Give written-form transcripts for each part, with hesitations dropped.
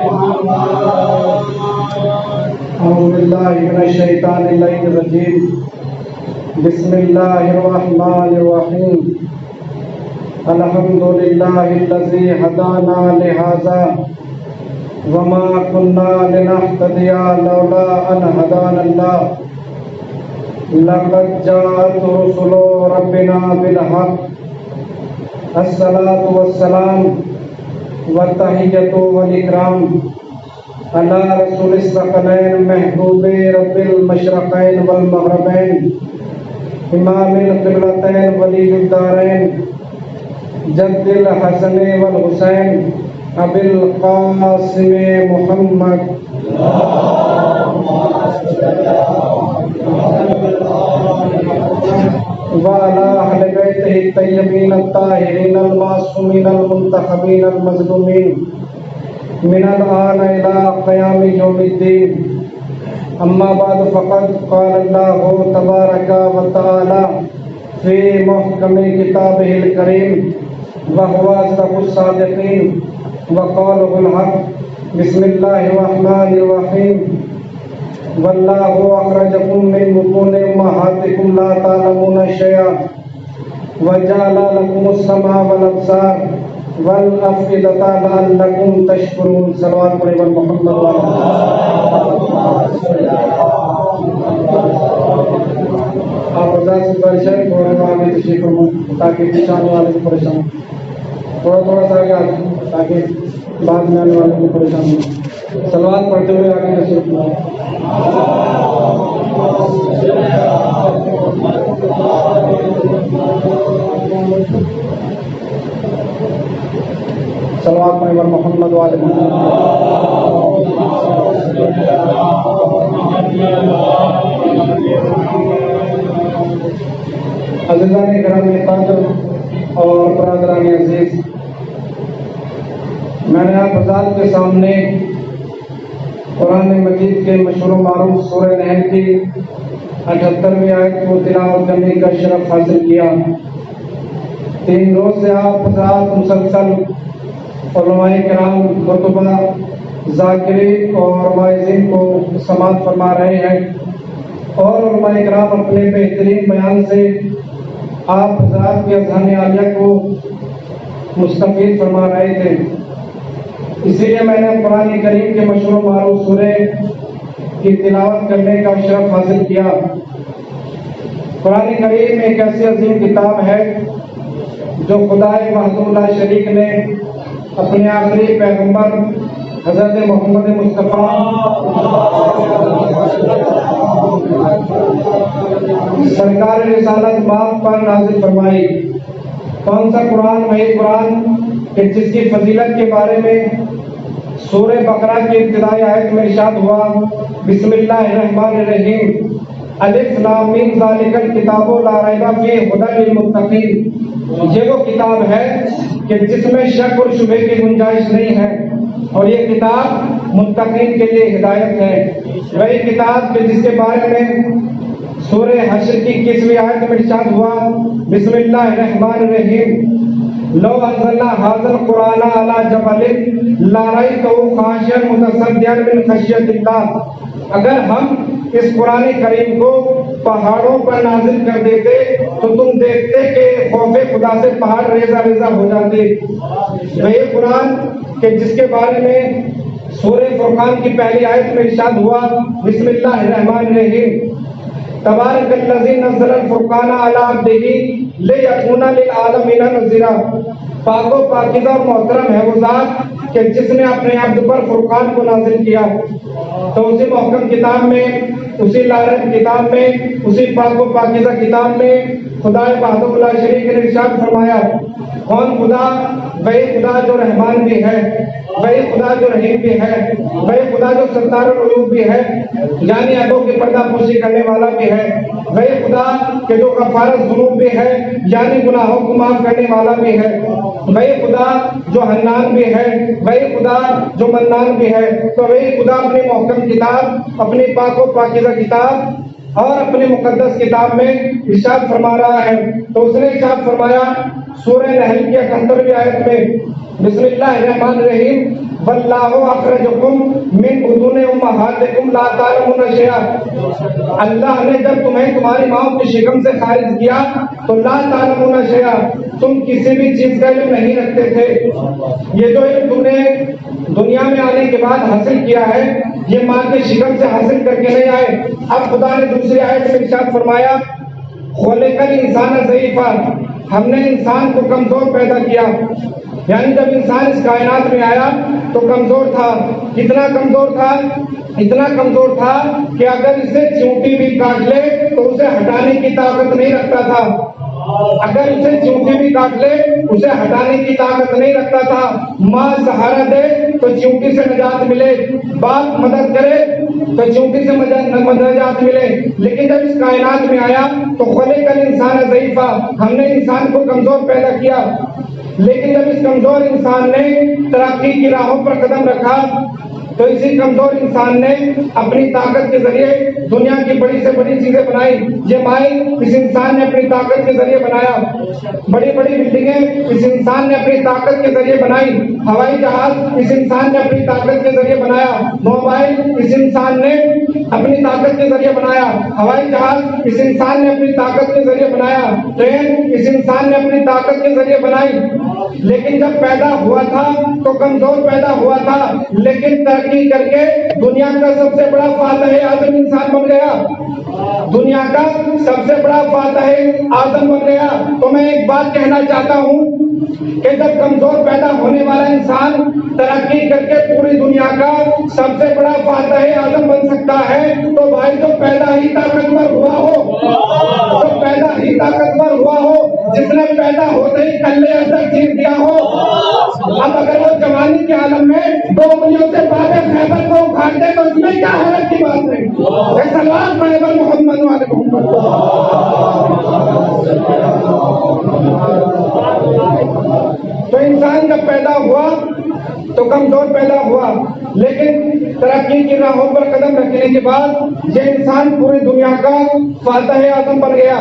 أعوذ بالله من الشيطان الرجيم. بسم الله الرحمن الرحيم. الحمد لله الذي هدانا لهذا وما كنا لنهتدي لولا أن هدانا الله. لقد جاءت رسل ربنا بالحق. الصلاة والسلام والتحية والإكرام على رسول الثقلين محبوب رب المشرقين والمغربين إمام القبلتين ولي الدارين جد الحسن والحسين أبي القاسم محمد وعلى أهل بيته الطيبين الطاهرين المعصومين المنتخبين المظلومين من الآن إلى قيام يوم الدين. أما بعد فقد قال الله تبارك وتعالى في محكم كتابه الكريم وهو أصدق الصادقين وقوله الحق. بسم الله الرحمن الرحيم. والله أخرجكم من بطون أمهاتكم لا تعلمون شيئا وجعل لكم السمع والأبصار والأفئدة لعلكم تشكرون. صلوات علی محمد آپ رضا سے پریشان تھوڑے آگے تشریف فرمائیں تاکہ پیچھے آنے والے کو پریشان تھوڑا سا آگے تاکہ بعد میں آنے والے کو پریشان ہو. صلوات پڑھتے ہوئے آگے تشریف فرمائیں. صلوات پڑھیں محمد وعلی محمد. عزیزان گرامی قدر اور برادران عزیز، میں نے آپ حضرات کے سامنے قرآن مجید کے مشہور و معروف سورہ نحل کی 78ویں آیت کو تلاوت کرنے کا شرف حاصل کیا. 3 روز سے آپ حضرات مسلسل علماء کرام، خطبہ، ذاکرین اور واعظین کو سماعت فرما رہے ہیں اور علماء کرام اپنے بہترین بیان سے آپ حضرات کے اذہان عالیہ کو مستفید فرما رہے تھے. اسی لیے میں نے قرآن کریم کے مشہور و معروف سورہ کی تلاوت کرنے کا شرف حاصل کیا. قرآن کریم ایک ایسی عظیم کتاب ہے جو خدائے وحدہ لا شریک نے اپنے آخری پیغمبر حضرت محمد مصطفیٰ سرکار رسالت باب پر نازل فرمائی. کون سا قرآن؟ وہی قرآن کہ جس کی فضیلت کے بارے میں سورہ بقرہ کی ابتدائی آیت میں ارشاد ہوا بسم اللہ الرحمن الرحیم الف لام میم ذالک الکتاب لا ریب فیہ ھدی للمتقین. یہ وہ کتاب ہے کہ جس میں شک اور شبہ کی گنجائش نہیں ہے اور یہ کتاب متقین کے لیے ہدایت ہے. وہی کتاب کہ جس کے بارے میں سورہ حشر کی 21ویں آیت میں ارشاد ہوا بسم اللہ الرحمن الرحیم لو انزلنا ھذا القرآن علی جبل لرأیتہ خاشعا متصدعا من خشیۃ اللہ. اگر ہم اس قرآن کریم کو پہاڑوں پر نازل کر دیتے تو تم دیکھتے کہ خوف خدا سے پہاڑ ریزہ ریزہ ہو جاتے. وہی قرآن کہ جس کے بارے میں سورہ فرقان کی پہلی آیت میں ارشاد ہوا بسم اللہ الرحمن الرحیم تبارک الذی نزل الفرقان علی عبدہ لیکون للعالمین نذیرا. پاک و پاکیزہ اور محترم ہے وہ ذات کہ جس نے اپنے عبد پر فرقان کو نازل کیا. تو اسی محکم کتاب میں، اسی لارب کتاب میں، اسی پاک و پاکیزہ کتاب میں خدا وحدہ لا شریک نے ارشاد فرمایا کون خدا؟ وہی خدا جو رحمان بھی ہے، وہی خدا جو رحیم بھی ہے، وہی خدا جو ستار العیوب بھی ہے یعنی عیبوں کی پردہ پوشی کرنے والا بھی ہے، وہی خدا کہ جو کفارت ذنوب بھی ہے یعنی گناہوں کو معاف کرنے والا بھی ہے، وہی خدا جو حنان بھی ہے، وہی خدا جو منان بھی ہے. تو وہی خدا اپنی محکم کتاب، اپنی پاک و پاکیزہ کتاب اور اپنی مقدس کتاب میں ارشاد فرما رہا ہے. تو اس نے ارشاد فرمایا سورہ نحل کی 71ویں آیت میں بسم اللہ الرحمن الرحیم واللہ اخرجکم من بطون امہاتکم لا تعلمون شیئا، اللہ نے جب تمہیں تمہاری ماؤں کی شکم سے خارج کیا تو لا تعلمون شیئا، تم کسی بھی چیز کا علم نہیں رکھتے تھے۔ یہ جو علم تم نے دنیا میں آنے کے بعد حاصل کیا ہے یہ ماں کی شکم سے حاصل کر کے نہیں آئے۔ اب خدا نے دوسری آیت میں ارشاد فرمایا خلق الانسان ضعیفا، ہم نے انسان کو کمزور پیدا کیا، یعنی جب انسان اس کائنات میں آیا تو کمزور تھا۔ کتنا کمزور تھا؟ اتنا کمزور تھا کہ اگر اسے چیونٹی بھی کاٹ لے تو اسے ہٹانے کی طاقت نہیں رکھتا تھا، اگر اسے چیونٹی بھی کاٹ لے اسے ہٹانے کی طاقت نہیں رکھتا تھا۔ ماں سہارا دے تو چیونٹی سے نجات ملے، باپ مدد کرے تو چیونٹی سے نجات ملے، لیکن جب اس کائنات میں آیا تو خلق الانسان ضعیفا، ہم نے انسان کو کمزور پیدا کیا۔ لیکن جب اس کمزور انسان نے ترقی کی راہوں پر قدم رکھا تو اسی کمزور انسان نے اپنی طاقت کے ذریعے دنیا کی بڑی سے بڑی چیزیں بنائی۔ یہ مائی اس انسان نے اپنی طاقت کے ذریعے بنایا، بڑی بڑی بلڈنگیں اس انسان نے اپنی طاقت کے ذریعے بنائی، ہوائی جہاز اس انسان نے اپنی طاقت کے ذریعے بنایا، موبائل اس انسان نے اپنی طاقت کے ذریعے بنایا، ہوائی جہاز اس انسان نے اپنی طاقت کے ذریعے بنایا، ٹرین اس انسان نے اپنی طاقت کے ذریعے بنائی۔ لیکن جب پیدا ہوا تھا تو کمزور پیدا ہوا تھا، لیکن ترقی کر کے دنیا کا سب سے بڑا فاتح اعظم انسان بن گیا، دنیا کا سب سے بڑا فاتح اعظم بن گیا۔ تو میں ایک بات کہنا چاہتا ہوں کہ جب کمزور پیدا ہونے والا انسان ترقی کر کے پوری دنیا کا سب سے بڑا فاتح اعظم بن سکتا ہے تو بھائی جو پیدا ہی طاقتور ہوا ہو، جو پیدا ہی طاقتور ہوا ہو، جس نے پیدا ہوتے ہی کلے اندر جیت دیا ہو، اب اگر وہ جوانی کے عالم میں 2 انگلیوں سے بابے خیبر کو اکھاڑ دے تو اس میں کیا حیرت کی بات ہے؟ سلوات پڑھے بر محمد والے محمد۔ تو انسان جب پیدا ہوا تو کمزور پیدا ہوا، لیکن ترقی کی راہوں پر قدم رکھنے کے بعد یہ انسان پوری دنیا کا فاتح اعظم بن گیا۔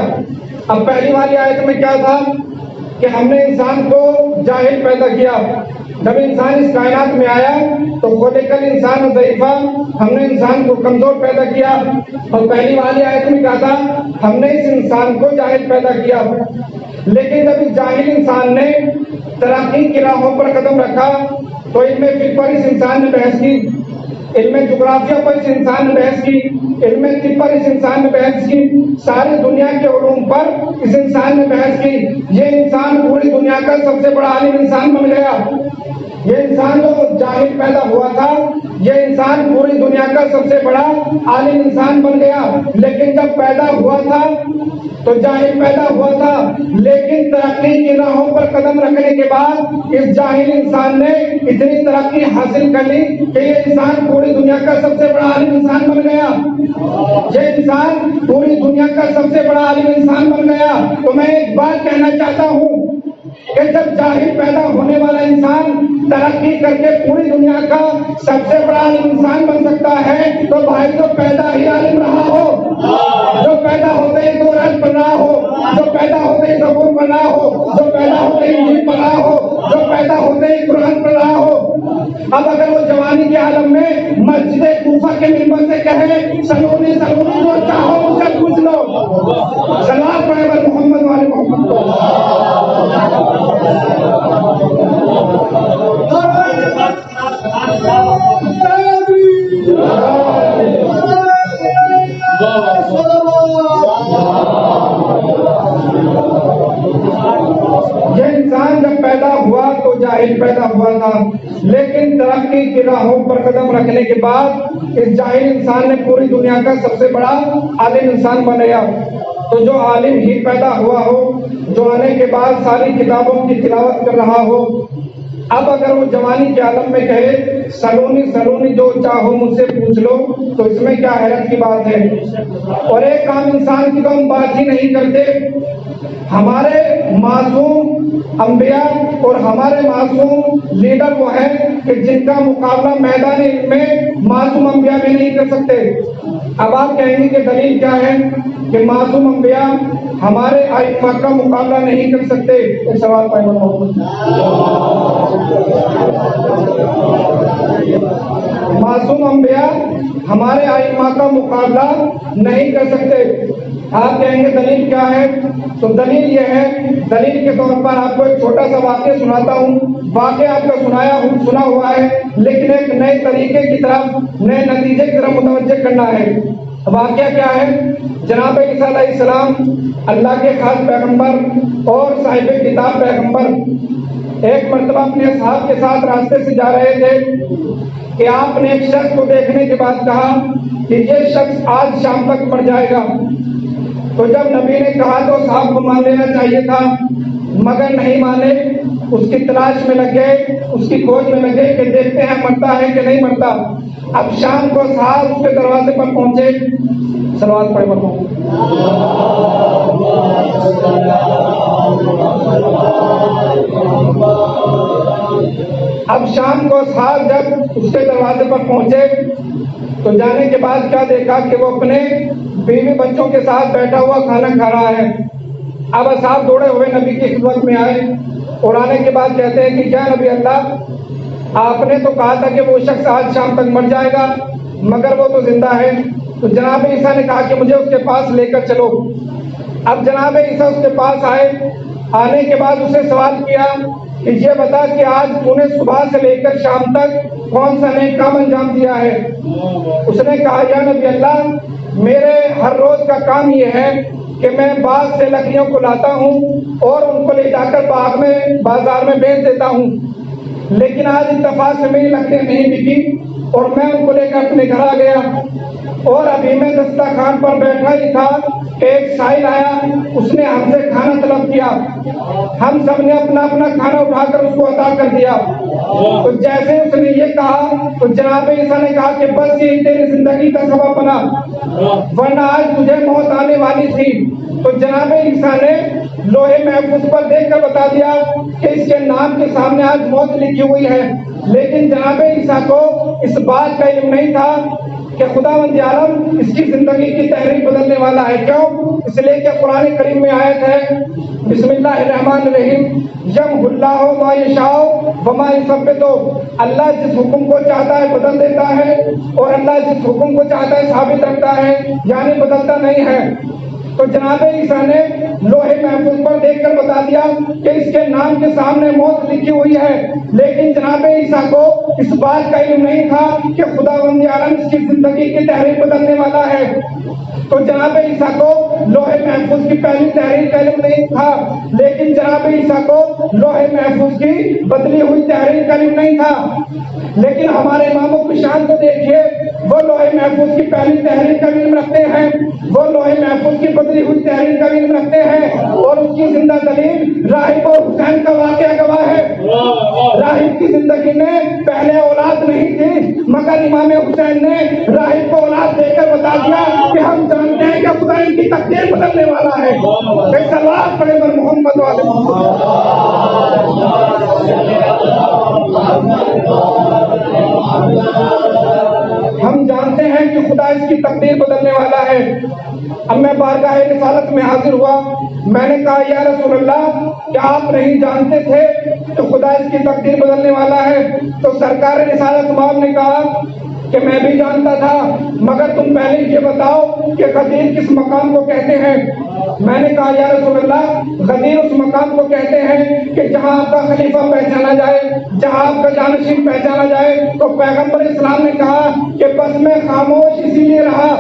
اب پہلی والی آیت میں کیا تھا کہ ہم نے انسان کو جاہل پیدا کیا، جب انسان اس کائنات میں آیا تو خلق الانسان ضعیفا، ہم نے انسان کو کمزور پیدا کیا، اور پہلی والی آیت میں کیا تھا ہم نے اس انسان کو جاہل پیدا کیا۔ لیکن جب اس جاہل انسان نے ترقی کی راہوں پر قدم رکھا تو علم فقہ پر اس انسان نے بحث کی، علم جغرافیہ پر اس انسان نے بحث کی، علم طب پر اس انسان نے بحث کی، ساری دنیا کے علوم پر اس انسان نے بحث کی۔ یہ انسان پوری دنیا کا سب سے بڑا عالم انسان بن گیا۔ یہ انسان جو جاہل پیدا ہوا تھا یہ انسان پوری دنیا کا سب سے بڑا عالم انسان بن گیا، لیکن جب پیدا ہوا تھا تو جاہل پیدا ہوا تھا، لیکن ترقی کی راہوں پر قدم رکھنے کے بعد اس جاہل انسان نے اتنی ترقی حاصل کر لی کہ یہ انسان پوری دنیا کا سب سے بڑا عالم انسان بن گیا۔ یہ انسان پوری دنیا کا سب سے بڑا عالم انسان بن گیا۔ تو میں ایک بات کہنا چاہتا ہوں کہ جب جاہل پیدا ہونے والا انسان ترقی کر کے پوری دنیا کا سب سے بڑا عالم انسان بن سکتا ہے تو بھائی جو پیدا ہی عالم رہا ہو، جو پیدا ہوتے ہی قرآن پڑھ رہا ہو، جو پیدا ہوتے ہی زبور پڑھ رہا ہو، جو پیدا ہوتے ہی انجیل پڑھ رہا ہو، جو پیدا ہوتے ہی قرآن پڑھ رہا ہو، اب اگر وہ جوانی کے عالم میں مسجد کوفہ کے ممبر سے کہے سلونی سلونی جو چاہو مجھ سے پوچھ لو، صلوات پڑھے بر محمد والے محمد۔ یہ انسان جب پیدا ہوا تو جاہل پیدا ہوا تھا، لیکن ترقی کی راہوں پر قدم رکھنے کے بعد اس جاہل انسان نے پوری دنیا کا سب سے بڑا عالم انسان بن گیا۔ تو جو عالم ہی پیدا ہوا ہو، جو آنے کے بعد ساری کتابوں کی تلاوت کر رہا ہو، اب اگر وہ جوانی کے عالم میں کہے سلونی سلونی جو چاہو مجھ سے پوچھ لو تو اس میں کیا حیرت کی بات ہے۔ اور ایک عام انسان کی تو ہم بات ہی نہیں کرتے، ہمارے معصوم انبیاء اور ہمارے معصوم لیڈر وہ ہیں کہ جن کا مقابلہ میدان علم میں معصوم انبیاء بھی نہیں کر سکتے۔ اب آپ کہیں گے کہ دلیل کیا ہے کہ معصوم انبیاء ہمارے ائمہ کا مقابلہ نہیں کر سکتے؟ ایک سوال پہلے ہمارے ائمہ کا مقابلہ نہیں کر سکتے۔ آپ کہیں گے دلیل کیا ہے؟ تو دلیل یہ ہے، دلیل کے طور پر آپ کو ایک چھوٹا سا واقعہ سناتا ہوں۔ واقعہ آپ کا سنا ہوا ہے، لیکن ایک نئے طریقے کی طرف، نئے نتیجے کی طرف متوجہ کرنا ہے۔ واقعہ کیا ہے؟ جناب عیسیٰ علیہ السلام اللہ کے خاص پیغمبر اور صاحب کتاب پیغمبر ایک مرتبہ اپنے اصحاب کے ساتھ راستے سے جا رہے تھے کہ آپ نے ایک شخص کو دیکھنے کے بعد کہا کہ یہ شخص آج شام تک مر جائے گا۔ تو جب نبی نے کہا تو صاحب کو مان لینا چاہیے تھا، مگر نہیں مانے۔ اس کی تلاش میں لگ گئے، اس کی کھوج میں لگ گئے کہ دیکھتے ہیں مرتا ہے کہ نہیں مرتا۔ اب شام کو صاحب اس کے دروازے پر پہنچے، صلوات پڑھے بتاؤں۔ اب شام کو صاحب جب اس کے دروازے پر پہنچے تو جانے کے بعد کیا دیکھا کہ وہ اپنے بیوی بچوں کے ساتھ بیٹھا ہوا کھانا کھا رہا ہے۔ اب اصحاب دوڑے ہوئے نبی کی خدمت میں آئے اور آنے کے بعد کہتے ہیں کہ کیا نبی اللہ، آپ نے تو کہا تھا کہ وہ شخص آج شام تک مر جائے گا، مگر وہ تو زندہ ہے۔ تو جناب عیسیٰ نے کہا کہ مجھے اس کے پاس لے کر چلو۔ اب جناب عیسیٰ اس کے پاس آئے، آنے کے بعد اسے سوال کیا کہ یہ بتا کہ آج تو نے صبح سے لے کر شام تک کون سا نیک کام انجام دیا ہے؟ اس نے کہا یا نبی اللہ، میرے ہر روز کا کام یہ ہے کہ میں باغ سے لکڑیوں کو لاتا ہوں اور ان کو لے جا کر باغ میں بازار میں بیچ دیتا ہوں، لیکن آج اتفاق سے میری لکڑیاں نہیں بکی اور میں ان کو لے کر اپنے گھر آ گیا، اور ابھی میں دسترخوان پر بیٹھا ہی تھا کہ ایک سائل آیا، اس نے ہم سے کھانا طلب کیا، ہم سب نے اپنا اپنا کھانا اٹھا کر اس کو عطا کر دیا۔ تو جیسے اس نے یہ کہا تو جناب عیسیٰ نے کہا کہ بس یہی تیری زندگی کا سبب بنا، ورنہ آج تجھے موت آنے والی تھی۔ تو جناب عیسیٰ نے لوہے محفوظ پر دیکھ کر بتا دیا کہ اس کے نام کے سامنے آج موت لکھی ہوئی ہے، لیکن جناب عیسیٰ کو اس بات کا علم نہیں تھا کہ خداوند عالم اس کی زندگی کی تحریر بدلنے والا ہے۔ کیوں؟ اس لیے کہ قرآن کریم میں آیت ہے، بسم اللہ الرحمن الرحیم، یمحو اللہ ما یشاء وما یثبت، اللہ جس حکم کو چاہتا ہے بدل دیتا ہے اور اللہ جس حکم کو چاہتا ہے ثابت رکھتا ہے، یعنی بدلتا نہیں ہے۔ تو جناب عیسیٰ نے لوہے محفوظ پر دیکھ کر بتا دیا کہ اس کے نام کے سامنے موت لکھی ہوئی ہے، لیکن جناب عیسیٰ کو اس بات کا علم نہیں تھا کہ خداوند عالم اس کی زندگی کی تحریر بدلنے والا ہے۔ تو جناب عیسیٰ کو لوہے محفوظ کی پہلی تحریر کا علم نہیں تھا، لیکن جناب عیسیٰ کو لوہے محفوظ کی بدلی ہوئی تحریر کا علم نہیں تھا۔ لیکن ہمارے اماموں کی شان کو دیکھیے، وہ لوہے محفوظ کی پہلی تحریر کا علم رکھتے ہیں، وہ لوہے محفوظ کی بدلی ہوئی تحریر کا علم رکھتے ہیں، اور اس کی زندہ دلیل راہب اور حسین کا واقعہ گواہ ہے۔ راہب کی زندگی میں پہلے اولاد نہیں تھی، مگر امام حسین نے راہب کو اولاد دے کر بتا دیا کہ ہم جانتے ہیں کہ خدا ان کی تقدیر بدلنے والا ہے۔ ایک صلوات پڑھے بر محمد والے محمد۔ ہم جانتے ہیں کہ خدا اس کی تقدیر بدلنے والا ہے۔ اب میں بارگاہ رسالت میں حاضر ہوا، میں نے کہا یا رسول اللہ، کیا آپ نہیں جانتے تھے کہ خدا اس کی تقدیر بدلنے والا ہے؟ تو سرکار رسالت ماب نے کہا کہ میں بھی جانتا تھا، مگر تم پہلے یہ بتاؤ کہ غدیر کس مقام کو کہتے ہیں؟ میں نے کہا یا رسول اللہ، غدیر اس مقام کو کہتے ہیں کہ جہاں آپ کا خلیفہ پہچانا جائے، جہاں آپ کا جانشین پہچانا جائے۔ تو پیغمبر اسلام نے کہا کہ بس میں خاموش اسی لیے رہا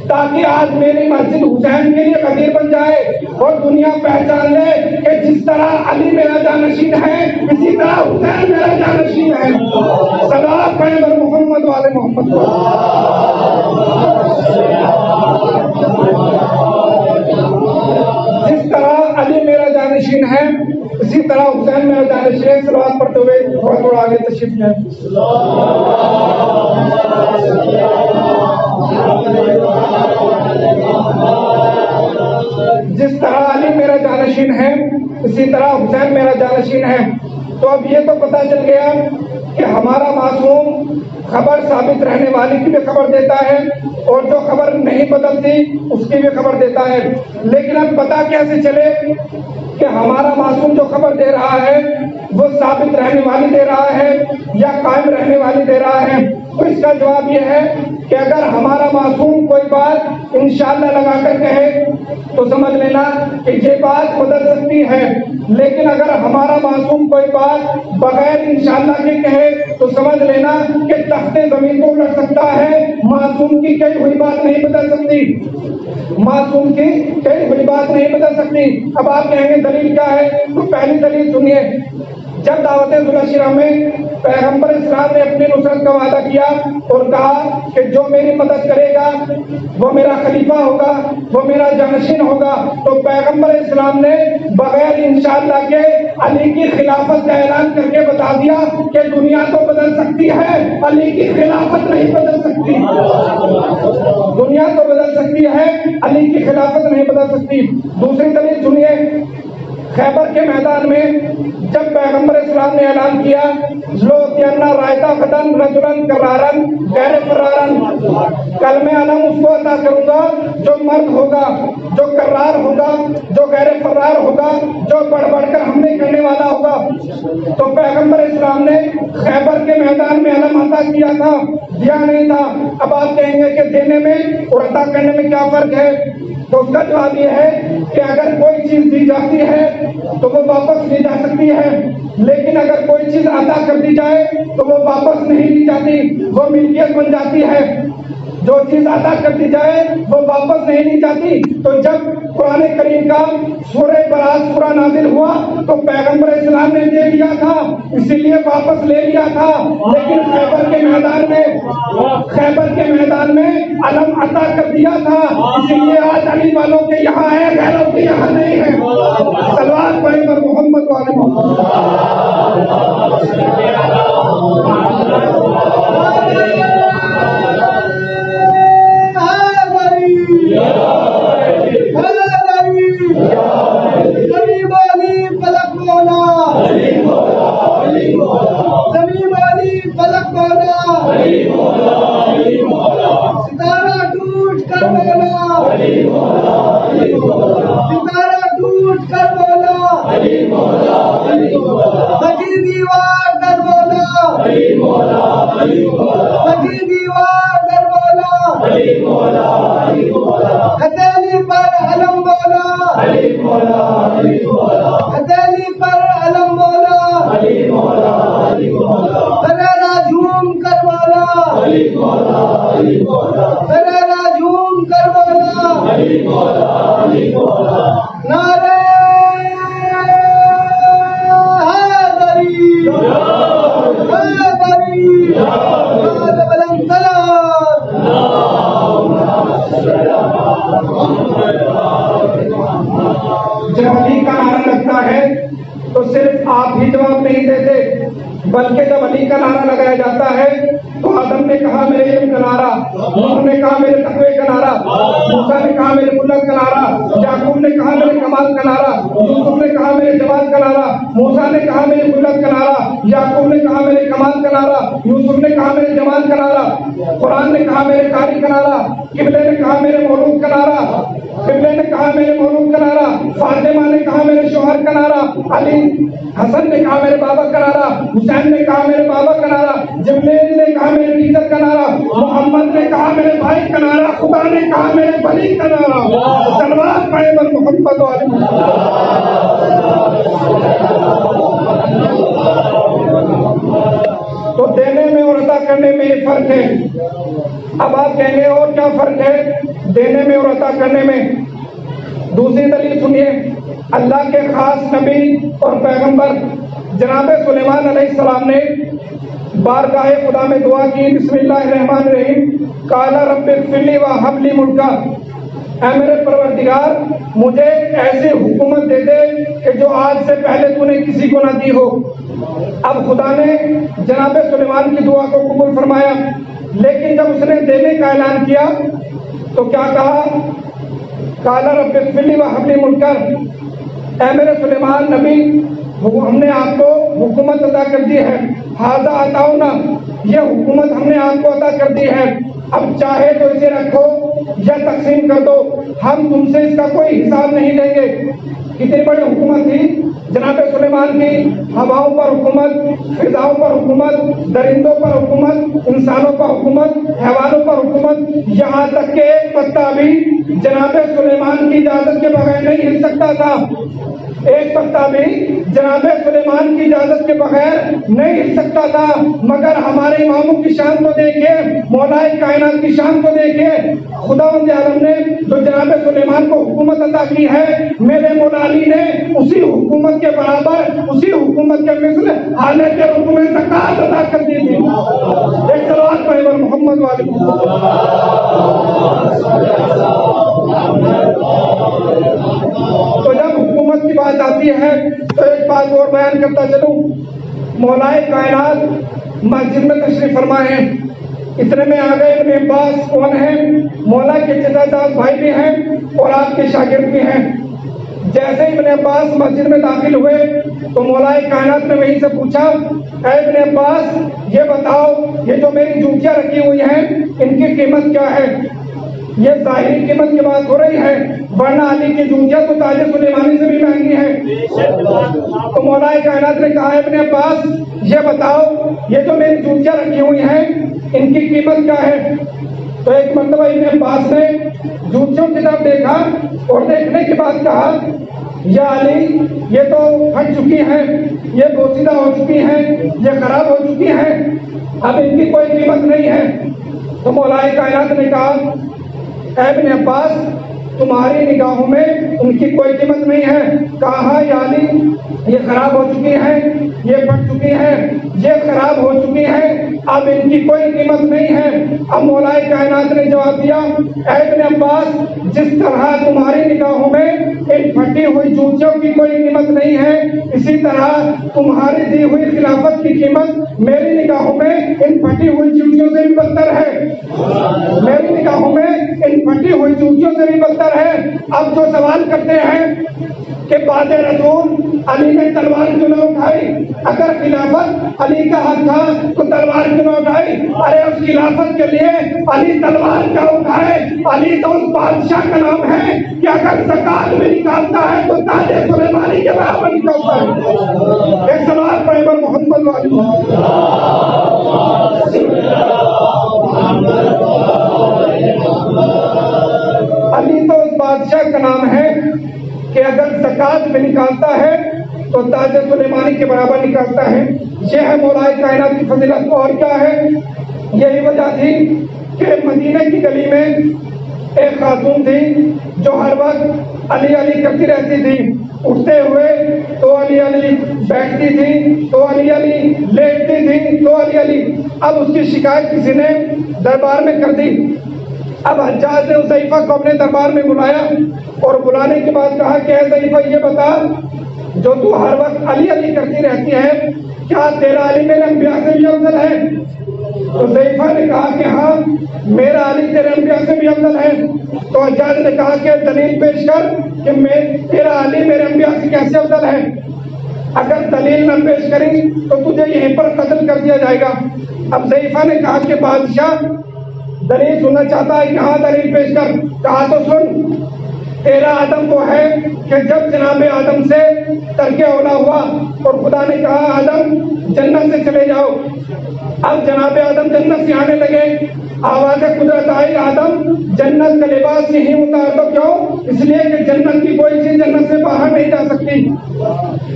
تاکہ آج میری مسجد حسین کے لیے غدیر بن جائے اور دنیا پہچان لے کہ جس طرح علی میرا جانشین ہے، اسی طرح حسین میرا جانشین ہے۔ صلوات پڑھیں بر محمد والے محمد۔ جس طرح علی میرا جانشین ہے، اسی طرح حسین میرا جانشین ہے۔ صلوات پڑھتے ہوئے تھوڑا تھوڑا آگے تشریف لیں۔ جس طرح علی میرا جانشین ہے، اسی طرح حسین میرا جانشین ہے۔ تو اب یہ تو پتہ چل گیا کہ ہمارا معصوم خبر ثابت رہنے والی کی بھی خبر دیتا ہے اور جو خبر نہیں بدلتی اس کی بھی خبر دیتا ہے، لیکن اب پتہ کیسے چلے کہ ہمارا معصوم جو خبر دے رہا ہے وہ ثابت رہنے والی دے رہا ہے یا قائم رہنے والی دے رہا ہے؟ تو اس کا جواب یہ ہے کہ اگر ہمارا معصوم کوئی بات انشاءاللہ لگا کر کہے تو سمجھ لینا کہ یہ بات بدل سکتی ہے، لیکن اگر ہمارا معصوم کوئی بات بغیر انشاءاللہ کے کہے تو سمجھ لینا کہ تخت زمین کو الٹ سکتا ہے، معصوم کی کہی ہوئی بات نہیں بدل سکتی، معصوم کی کہی ہوئی بات نہیں بدل سکتی۔ اب آپ کہیں گے دلیل کیا ہے؟ تو پہلی دلیل سنیے، جب دعوت ذوالعشرہ میں پیغمبر اسلام نے اپنی نصرت کا وعدہ کیا اور کہا کہ جو میری مدد کرے گا وہ میرا خلیفہ ہوگا، وہ میرا جانشین ہوگا، تو پیغمبر اسلام نے بغیر انشاءاللہ کے علی کی خلافت کا اعلان کر کے بتا دیا کہ دنیا تو بدل سکتی ہے، علی کی خلافت نہیں بدل سکتی، دنیا تو بدل سکتی ہے، علی کی خلافت نہیں بدل سکتی۔ دوسری دلیل سنیے، خیبر کے میدان میں جب پیغمبر اسلام نے اعلان کیا لوتینا رائتا فتن رجلن کرارن غیر فرارن، کل میں علم اس کو عطا کروں گا جو مرد ہوگا، جو کرار ہوگا، جو غیر فرار ہوگا، جو بڑھ بڑھ کر حملے کرنے والا ہوگا۔ تو پیغمبر اسلام نے خیبر کے میدان میں علم عطا کیا تھا، دیا نہیں تھا۔ اب آپ کہیں گے کہ دینے میں اور عطا کرنے میں کیا فرق ہے؟ تو اس کا جواب یہ ہے کہ اگر کوئی چیز دی جاتی ہے تو وہ واپس لی جا سکتی ہے، لیکن اگر کوئی چیز عطا کر دی جائے تو وہ واپس نہیں لی جاتی، وہ ملکیت بن جاتی ہے۔ جو چیز عطا کر دی جائے وہ واپس نہیں لی جاتی۔ تو جب قرآن کریم کا سورہ برات سورہ نازل ہوا تو پیغمبر اسلام نے دے دیا تھا، اسی لیے واپس لے لیا تھا، لیکن خیبر کے میدان میں علم عطا کر دیا تھا، اسی لیے آج علی والوں کے یہاں ہے، غیروں کے یہاں نہیں ہے۔ صلوات پڑھیں پر محمد والے محمد۔ ہتھیلی پر علم بولا، ہتھیلی پر علم بولا، سریرا جھوم کر بولا، سریرا جھوم کر بولا، نعرے حیدری، حیدری، بلند سلام۔ جب علی کا نعرہ لگتا ہے تو صرف آپ ہی جواب نہیں دیتے، بلکہ جب علی کا نعرہ لگایا جاتا ہے تو آدم نے کہا میرے علم کا نعرہ، نوح نے کہا میرے تقوی کا نعرہ، موسیٰ نے کہا میرے ملت کا نعرہ، یعقوب نے کہا میرے کمال کا نعرہ، یوسف نے کہا میرے جمال کا نعرہ، موسیٰ نے کہا میرے ملت کا نعرہ، یعقوب نے کہا میرے کمال کا نعرہ، یوسف نے کہا میرے جمال کا نعرہ، قرآن نے کہا میرے قاری کا نعرہ، قبلے نے کہا میرے مولود کا نعرہ، قبلے نے کہا میرے مولود کا نعرہ، فاطمہ نے کہا میرے شوہر کا نعرہ، علی حسن نے کہا میرے بابا کا نعرہ، حسین نے کہا میرے بابا کا نعرہ، جبریل نے کہا میرے ٹیچر کا نعرہ، محمد نے کہا میرے بھائی کا نعرہ، خدا نے کہا میرے بلی کا نعرہ۔ صلوات پڑھیں بر محمد والے تو دینے میں اور عطا کرنے میں یہ فرق ہے۔ اب آپ کہیں گے اور کیا فرق ہے دینے میں اور عطا کرنے میں؟ دوسری دلیل سنیے، اللہ کے خاص نبی اور پیغمبر جناب سلیمان علیہ السلام نے بارگاہ خدا میں دعا کی، بسم اللہ الرحمن الرحیم، قال رب اغفر لی وہب لی ملکا، اے میرے پروردگار مجھے ایسی حکومت دے دے کہ جو آج سے پہلے تو نے کسی کو نہ دی ہو۔ اب خدا نے جناب سلیمان کی دعا کو قبول فرمایا، لیکن جب اس نے دینے کا اعلان کیا تو کیا کہا؟ قال رب اغفر لی وہب لی ملکا، اے میرے سلیمان نبی ہم نے آپ کو حکومت عطا کر دی ہے، ھذا عطاؤنا، یہ حکومت ہم نے آپ کو عطا کر دی ہے، اب چاہے تو اسے رکھو یا تقسیم کر دو، ہم تم سے اس کا کوئی حساب نہیں لیں گے۔ کتنی بڑی حکومت تھی جناب سلیمان کی، ہواؤں پر حکومت، فضاؤں پر حکومت، درندوں پر حکومت، انسانوں پر حکومت، حیوانوں پر حکومت، یہاں تک کہ ایک پتا بھی جناب سلیمان کی اجازت کے بغیر نہیں ہل سکتا تھا، ایک پتا بھی جناب سلیمان کی اجازت کے بغیر نہیں ہل سکتا تھا، مگر ہمارے اماموں کی شان کو دیکھیے، مولائے کائنات کی شان کو دیکھیے، خداوند عالم نے جو جناب سلیمان کو حکومت عطا کی ہے، میرے مولا علی نے اسی حکومت کے برابر، اسی حکومت کے مثل حالے کے رکوع میں زکات ادا کر دی تھی۔ ایک صلوات پڑھیں محمد والے تو جب حکومت کی بات آتی ہے تو ایک بات اور بیان کرتا چلوں، مولائے کائنات مسجد میں تشریف فرما ہے، اتنے میں آ گئے ابن عباس کون ہیں؟ مولا کے چچا جاد بھائی بھی ہیں اور آپ کے شاگرد بھی ہیں۔ جیسے ابن عباس مسجد میں داخل ہوئے تو مولائے کائنات نے وہیں سے پوچھا، اے ابن عباس یہ بتاؤ یہ جو میری جوتیاں رکھی ہوئی ہیں ان کی قیمت کیا ہے؟ یہ ظاہری قیمت کی بات ہو رہی ہے، ورنہ علی کی جوتیاں تو تاج سلیمانی سے بھی مہنگی ہیں۔ تو مولائے کائنات نے کہا ابن عباس یہ بتاؤ یہ جو میری جوتیاں رکھی ہوئی ہیں ان کی قیمت کیا ہے؟ تو ایک مرتبہ ابن عباس نے جوتیوں کی طرف دیکھا اور دیکھنے کے بعد کہا، یا علی یہ تو پھٹ چکی ہیں، یہ بوسیدہ ہو چکی ہیں، یہ خراب ہو چکی ہیں، اب ان کی کوئی قیمت نہیں ہے۔ تو مولائے کائنات نے کہا، اے ابن عباس تمہاری نگاہوں میں ان کی کوئی قیمت نہیں ہے۔ کہا یا علی یہ خراب ہو چکی ہیں، یہ پھٹ چکی ہیں، یہ خراب ہو چکی ہیں، اب ان کی کوئی قیمت نہیں ہے۔ اب مولائے کائنات نے جواب دیا، اے ابن عباس جس طرح تمہاری نگاہوں میں ان پھٹی ہوئی جوتیوں کی کوئی قیمت نہیں ہے، اسی طرح تمہاری دی ہوئی خلافت کی قیمت میری نگاہوں میں ان پھٹی ہوئی جوتیوں سے بھی بدتر ہے، میری نگاہوں میں ان پھٹی ہوئی جوتیوں سے بھی بدتر ہے۔ اب جو سوال کرتے ہیں کہ بعد رسول علی نے تلوار کیوں نہ اٹھائی، اگر خلافت علی کا حق تھا تو تلوار کیوں نہ اٹھائی؟ ارے اس خلافت کے لیے علی تلوار کیا اٹھائے؟ علی تو اس بادشاہ کا نام ہے کہ اگر زکات میں نکالتا ہے تو تاج سلیمانی کے برابر نکالتا ہے۔ ایک سوال پیغمبر محمد والی علی تو اس بادشاہ کا نام ہے کہ اگر زکات میں نکالتا ہے تو تاج سلیمانی کے برابر نکالتا ہے۔ یہ ہے مولائے کائنات کی فضیلت۔ اور کیا ہے؟ یہی وجہ تھی کہ مدینہ کی گلی میں ایک خاتون تھی جو ہر وقت علی علی کرتی رہتی تھی، اٹھتے ہوئے تو علی علی، بیٹھتی تھی تو علی علی، لیٹتی تھی تو علی علی۔ اب اس کی شکایت کسی نے دربار میں کر دی۔ اب حجاج نے حذیفہ کو اپنے دربار میں بلایا اور بلانے کے بعد کہا کہ اے حذیفہ یہ بتا جو تو ہر وقت علی علی کرتی رہتی ہے کیا تیرا علی میرے انبیاء سے بھی افضل ہے؟ تو حذیفہ نے کہا کہ ہاں میرا علی تیرے انبیاء سے بھی افضل ہے۔ تو حجاج نے کہا کہ دلیل پیش کر کہ تیرا علی میرے انبیاء سے کیسے افضل ہے؟ اگر دلیل نہ پیش کری تو تجھے یہیں پر قتل کر دیا جائے گا۔ اب حذیفہ نے کہا کہ بادشاہ دلیل سننا چاہتا ہے کہ ہاں دلیل پیش کر۔ کہا تو سن، تیرا آدم وہ ہے کہ جب جناب آدم سے ترک اولا ہوا اور خدا نے کہا آدم جنت سے چلے جاؤ، اب جناب آدم جنت سے آنے لگے، آواز قدرت آئی آدم جنت کا لباس نہیں اتار دو۔ کیوں؟ اس لیے کہ جنت کی کوئی چیز جنت سے باہر نہیں جا سکتی،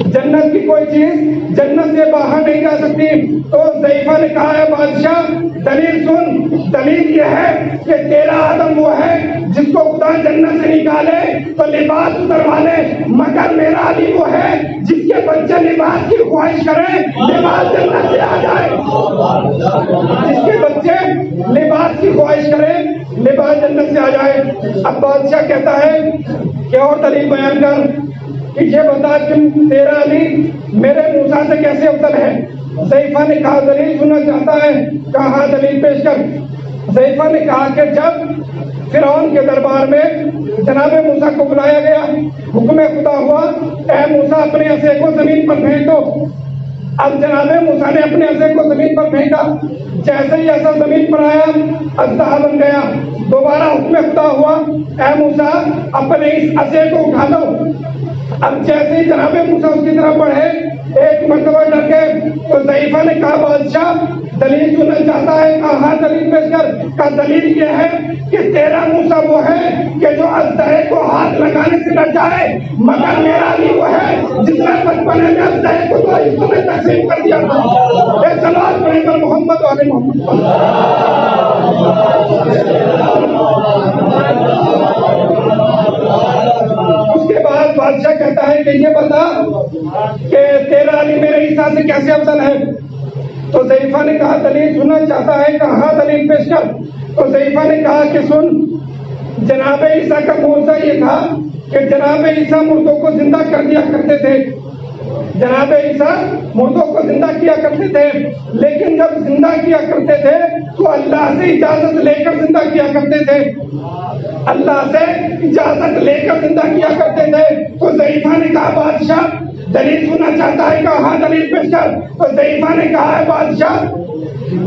جنت کی کوئی چیز جنت سے باہر نہیں جا سکتی۔ تو حذیفہ نے کہا ہے بادشاہ دلیل سن، دلیل یہ ہے کہ تیرا آدم وہ ہے جس کو خدا جنت سے نکالے تو لباس اتروا لے، مگر میرا علی وہ ہے جس کے بچے لباس کی خواہش کریں لباس جنت سے آ جائے، جس کے بچے لباس کی خواہش کریں لباس جنت سے آ جائے۔ اب بادشاہ کہتا ہے کہ اور دلیل بیان کر کہ یہ بتا کہ تیرا علی میرے موسیٰ سے کیسے افضل ہے؟ حذیفہ نے کہا دلیل سننا چاہتا ہے؟ کہا دلیل پیش کر۔ حذیفہ نے کہا کہ جب فرعون کے دربار میں جناب موسیٰ کو بلایا گیا، حکم خدا ہوا اے موسیٰ اپنے عصے کو زمین پر پھینک دو۔ اب جناب موسیٰ نے اپنے عصے کو زمین پر پھینکا، جیسے ہی عصا زمین پر آیا اژدہا بن گیا۔ دوبارہ حکم خدا ہوا اے موسیٰ اپنے اس عصے کو اٹھا لو۔ اب جیسے ہی جناب موسیٰ اس کی طرف بڑھے ایک مرتبہ ڈر گئے تو حذیفہ نے کہا بادشاہ دلیل سننا چاہتا ہے؟ کہا ہاں دلیل پیش کر۔ کا دلیل یہ ہے کہ تیرا موسیٰ وہ ہے کہ جو اژدہے کو ہاتھ لگانے سے نہ جائے، مگر میرا علی وہ ہے جس نے بچپنے میں اژدہے کو تو حصوں میں تقسیم کر دیا تھا۔ اے صلوات پڑھیں پر محمد والے محمد۔ اس کے بعد بادشاہ کہتا ہے کہ یہ بتا کہ تیرا علی میرے عیسیٰ سے کیسے افضل ہے؟ تو ضعیفہ نے کہا دلیل سننا چاہتا ہے؟ کہا ہاں دلیل پیش کر۔ تو ضعیفہ نے کہا کہ سن، جناب عیسیٰ کا موضوع یہ تھا کہ جناب عیسیٰ مردوں کو زندہ کر دیا کرتے تھے، جناب عیسیٰ مردوں کو زندہ کیا کرتے تھے، لیکن جب زندہ کیا کرتے تھے تو اللہ سے اجازت لے کر زندہ کیا کرتے تھے، اللہ سے اجازت لے کر زندہ کیا کرتے تھے۔ تو ضعیفہ نے کہا بادشاہ دلیل سننا چاہتا ہے؟ کہا ہاں دلیل پیش کر۔ تو ضعیفہ نے کہا ہے بادشاہ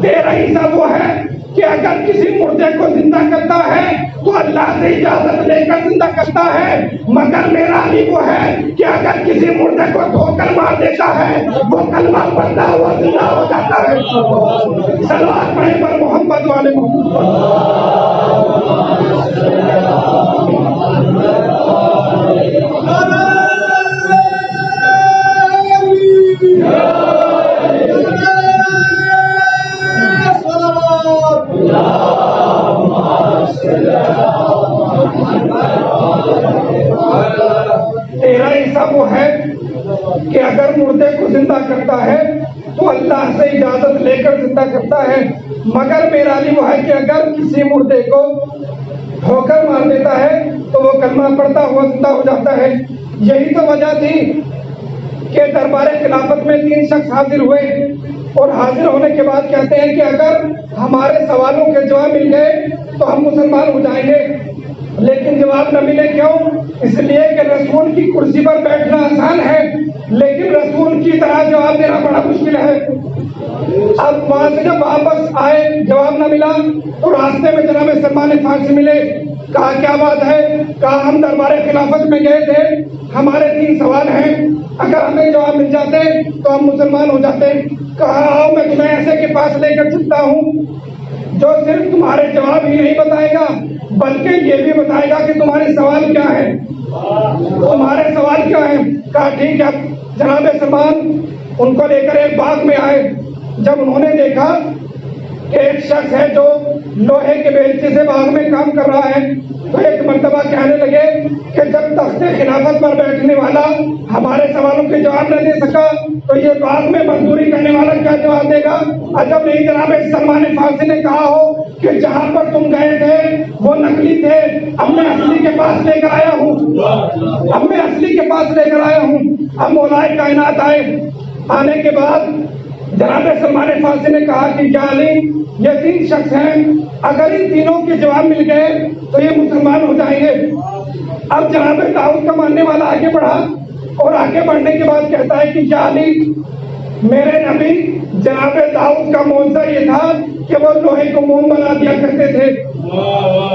تیرا عیسیٰ وہ ہے کہ اگر کسی مردے کو زندہ کرتا ہے تو اللہ سے اجازت لے کر زندہ کرتا ہے، مگر میرا علی وہ ہے کہ اگر کسی مردے کو دھو کر مار دیتا ہے وہ کلمہ پڑھتا ہوا زندہ ہو جاتا ہے۔ صلوات پڑھیں پر محمد والے تیرا عیسیٰ وہ ہے کہ اگر مردے کو زندہ کرتا ہے تو اللہ سے اجازت لے کر زندہ کرتا ہے، مگر میرا علی وہ ہے کہ اگر کسی مردے کو ٹھوکر مار دیتا ہے تو وہ کلمہ پڑھتا ہوا زندہ ہو جاتا ہے۔ یہی تو وجہ تھی کہ دربار خلافت میں 3 شخص حاضر ہوئے اور حاضر ہونے کے بعد کہتے ہیں کہ اگر ہمارے سوالوں کے جواب مل گئے تو ہم مسلمان ہو جائیں گے، لیکن جواب نہ ملے کیوں؟ اس لیے کہ رسول کی کرسی پر بیٹھنا آسان ہے لیکن رسول کی طرح جواب دینا بڑا مشکل ہے۔ اب وہاں سے جب واپس آئے جواب نہ ملا تو راستے میں جناب سلمان فارسی ملے، کہا کیا بات ہے؟ کہا ہم دربار خلافت میں گئے تھے، ہمارے 3 سوال ہیں، اگر ہمیں جواب مل جاتے تو ہم مسلمان ہو جاتے۔ کہا آؤ میں تمہیں ایسے کے پاس لے کر چلتا ہوں جو صرف تمہارے جواب ہی نہیں بتائے گا بلکہ یہ بھی بتائے گا کہ تمہارے سوال کیا ہے، تمہارے سوال کیا ہیں۔ کہا ٹھیک ہے۔ جناب سلمان ان کو لے کر ایک باغ میں آئے، جب انہوں نے دیکھا کہ ایک شخص ہے جو لوہے کے بیلچے سے باغ میں کام کر رہا ہے تو ایک مرتبہ کہنے لگے کہ جب تخت خلافت پر بیٹھنے والا ہمارے سوالوں کے جواب نہ دے سکا تو یہ باغ میں مزدوری کرنے والا کیا جواب دے گا؟ عجب نہیں جناب سلمان فارسی نے کہا ہو کہ جہاں پر تم گئے تھے وہ نقلی تھے، اب میں اصلی کے پاس لے کر آیا ہوں، اب میں اصلی کے پاس لے کر آیا ہوں۔ اب مولائے کائنات آئے، آنے کے بعد جناب سلمان فارسی نے کہا کہ کیا علی یہ 3 شخص ہیں، اگر ان تینوں کے جواب مل گئے تو یہ مسلمان ہو جائیں گے۔ اب جناب داؤد کا ماننے والا آگے بڑھا اور آگے بڑھنے کے بعد کہتا ہے کہ کیا علی میرے نبی جناب داؤد کا معجزہ یہ تھا کہ وہ لوہے کو موم بنا دیا کرتے تھے،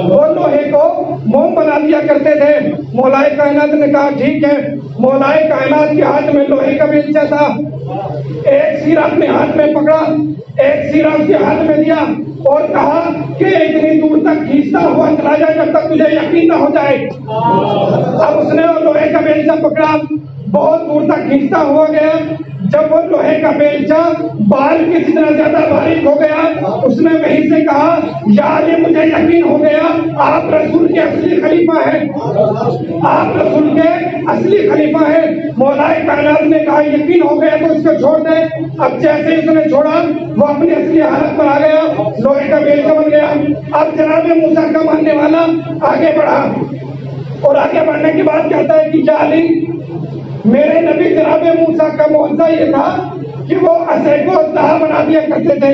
وہ لوہے کو موم بنا دیا کرتے تھے۔ مولائے کائنات نے کہا ٹھیک ہے۔ مولائے کائنات کے ہاتھ میں لوہے کا بیلچہ تھا، ایک سیرا اپنے ہاتھ میں پکڑا، ایک سیرا اس کے ہاتھ میں دیا اور کہا کہ اتنی دور تک کھینچتا ہوا چلا جائے جب تک تجھے یقین نہ ہو جائے۔ اب اس نے وہ لوہے کا بیلچہ پکڑا، بہت دور تک کھینچتا ہوا گیا، جب وہ لوہے کا بیلچہ بال کے جتنا زیادہ باریک ہو گیا اس نے وہیں سے کہا یا علی مجھے یقین ہو گیا آپ رسول کے اصلی خلیفہ ہیں، آپ رسول کے اصلی خلیفہ ہیں۔ مولائے کائنات نے کہا یقین ہو گیا تو اس کو چھوڑ دے۔ اب جیسے اس نے چھوڑا وہ اپنی اصلی حالت پر آ گیا، لوہے کا بیلچہ بن گیا۔ اب جناب موسیٰ کا ماننے والا آگے بڑھا اور آگے بڑھنے کے بعد کہتا ہے کہ کیا علی میرے نبی جناب موسیٰ کا معجزہ یہ تھا کہ وہ عصے کو اژدہا بنا دیا کرتے تھے،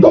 2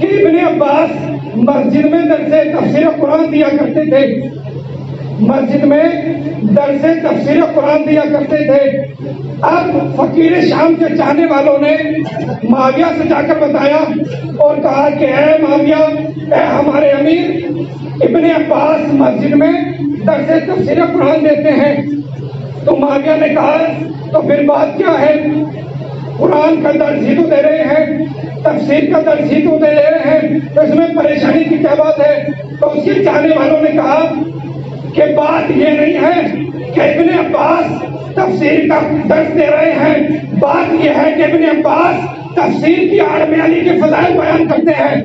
کہ ابن عباس مسجد میں درس تفسیر قرآن دیا کرتے تھے، مسجد میں درس تفسیر قرآن دیا کرتے تھے۔ اب فقیر شام کے چاہنے والوں نے معاویہ سے جا کر بتایا اور کہا کہ اے معاویہ، اے ہمارے امیر، ابن عباس مسجد میں درس تفسیر قرآن دیتے ہیں۔ تو معاویہ نے کہا تو پھر بات کیا ہے؟ قرآن کا درس ہی تو دے رہے ہیں، تفسیر کا درس ہی تو دے رہے ہیں، تو اس میں پریشانی کی کیا بات ہے؟ تو اس کے چاہنے والوں نے کہا کہ بات یہ نہیں ہے کہ ابن عباس تفسیر کا درس دے رہے ہیں، بات یہ ہے کہ ابن عباس تفسیر کی آڑ میں علی کے فضائل بیان کرتے ہیں،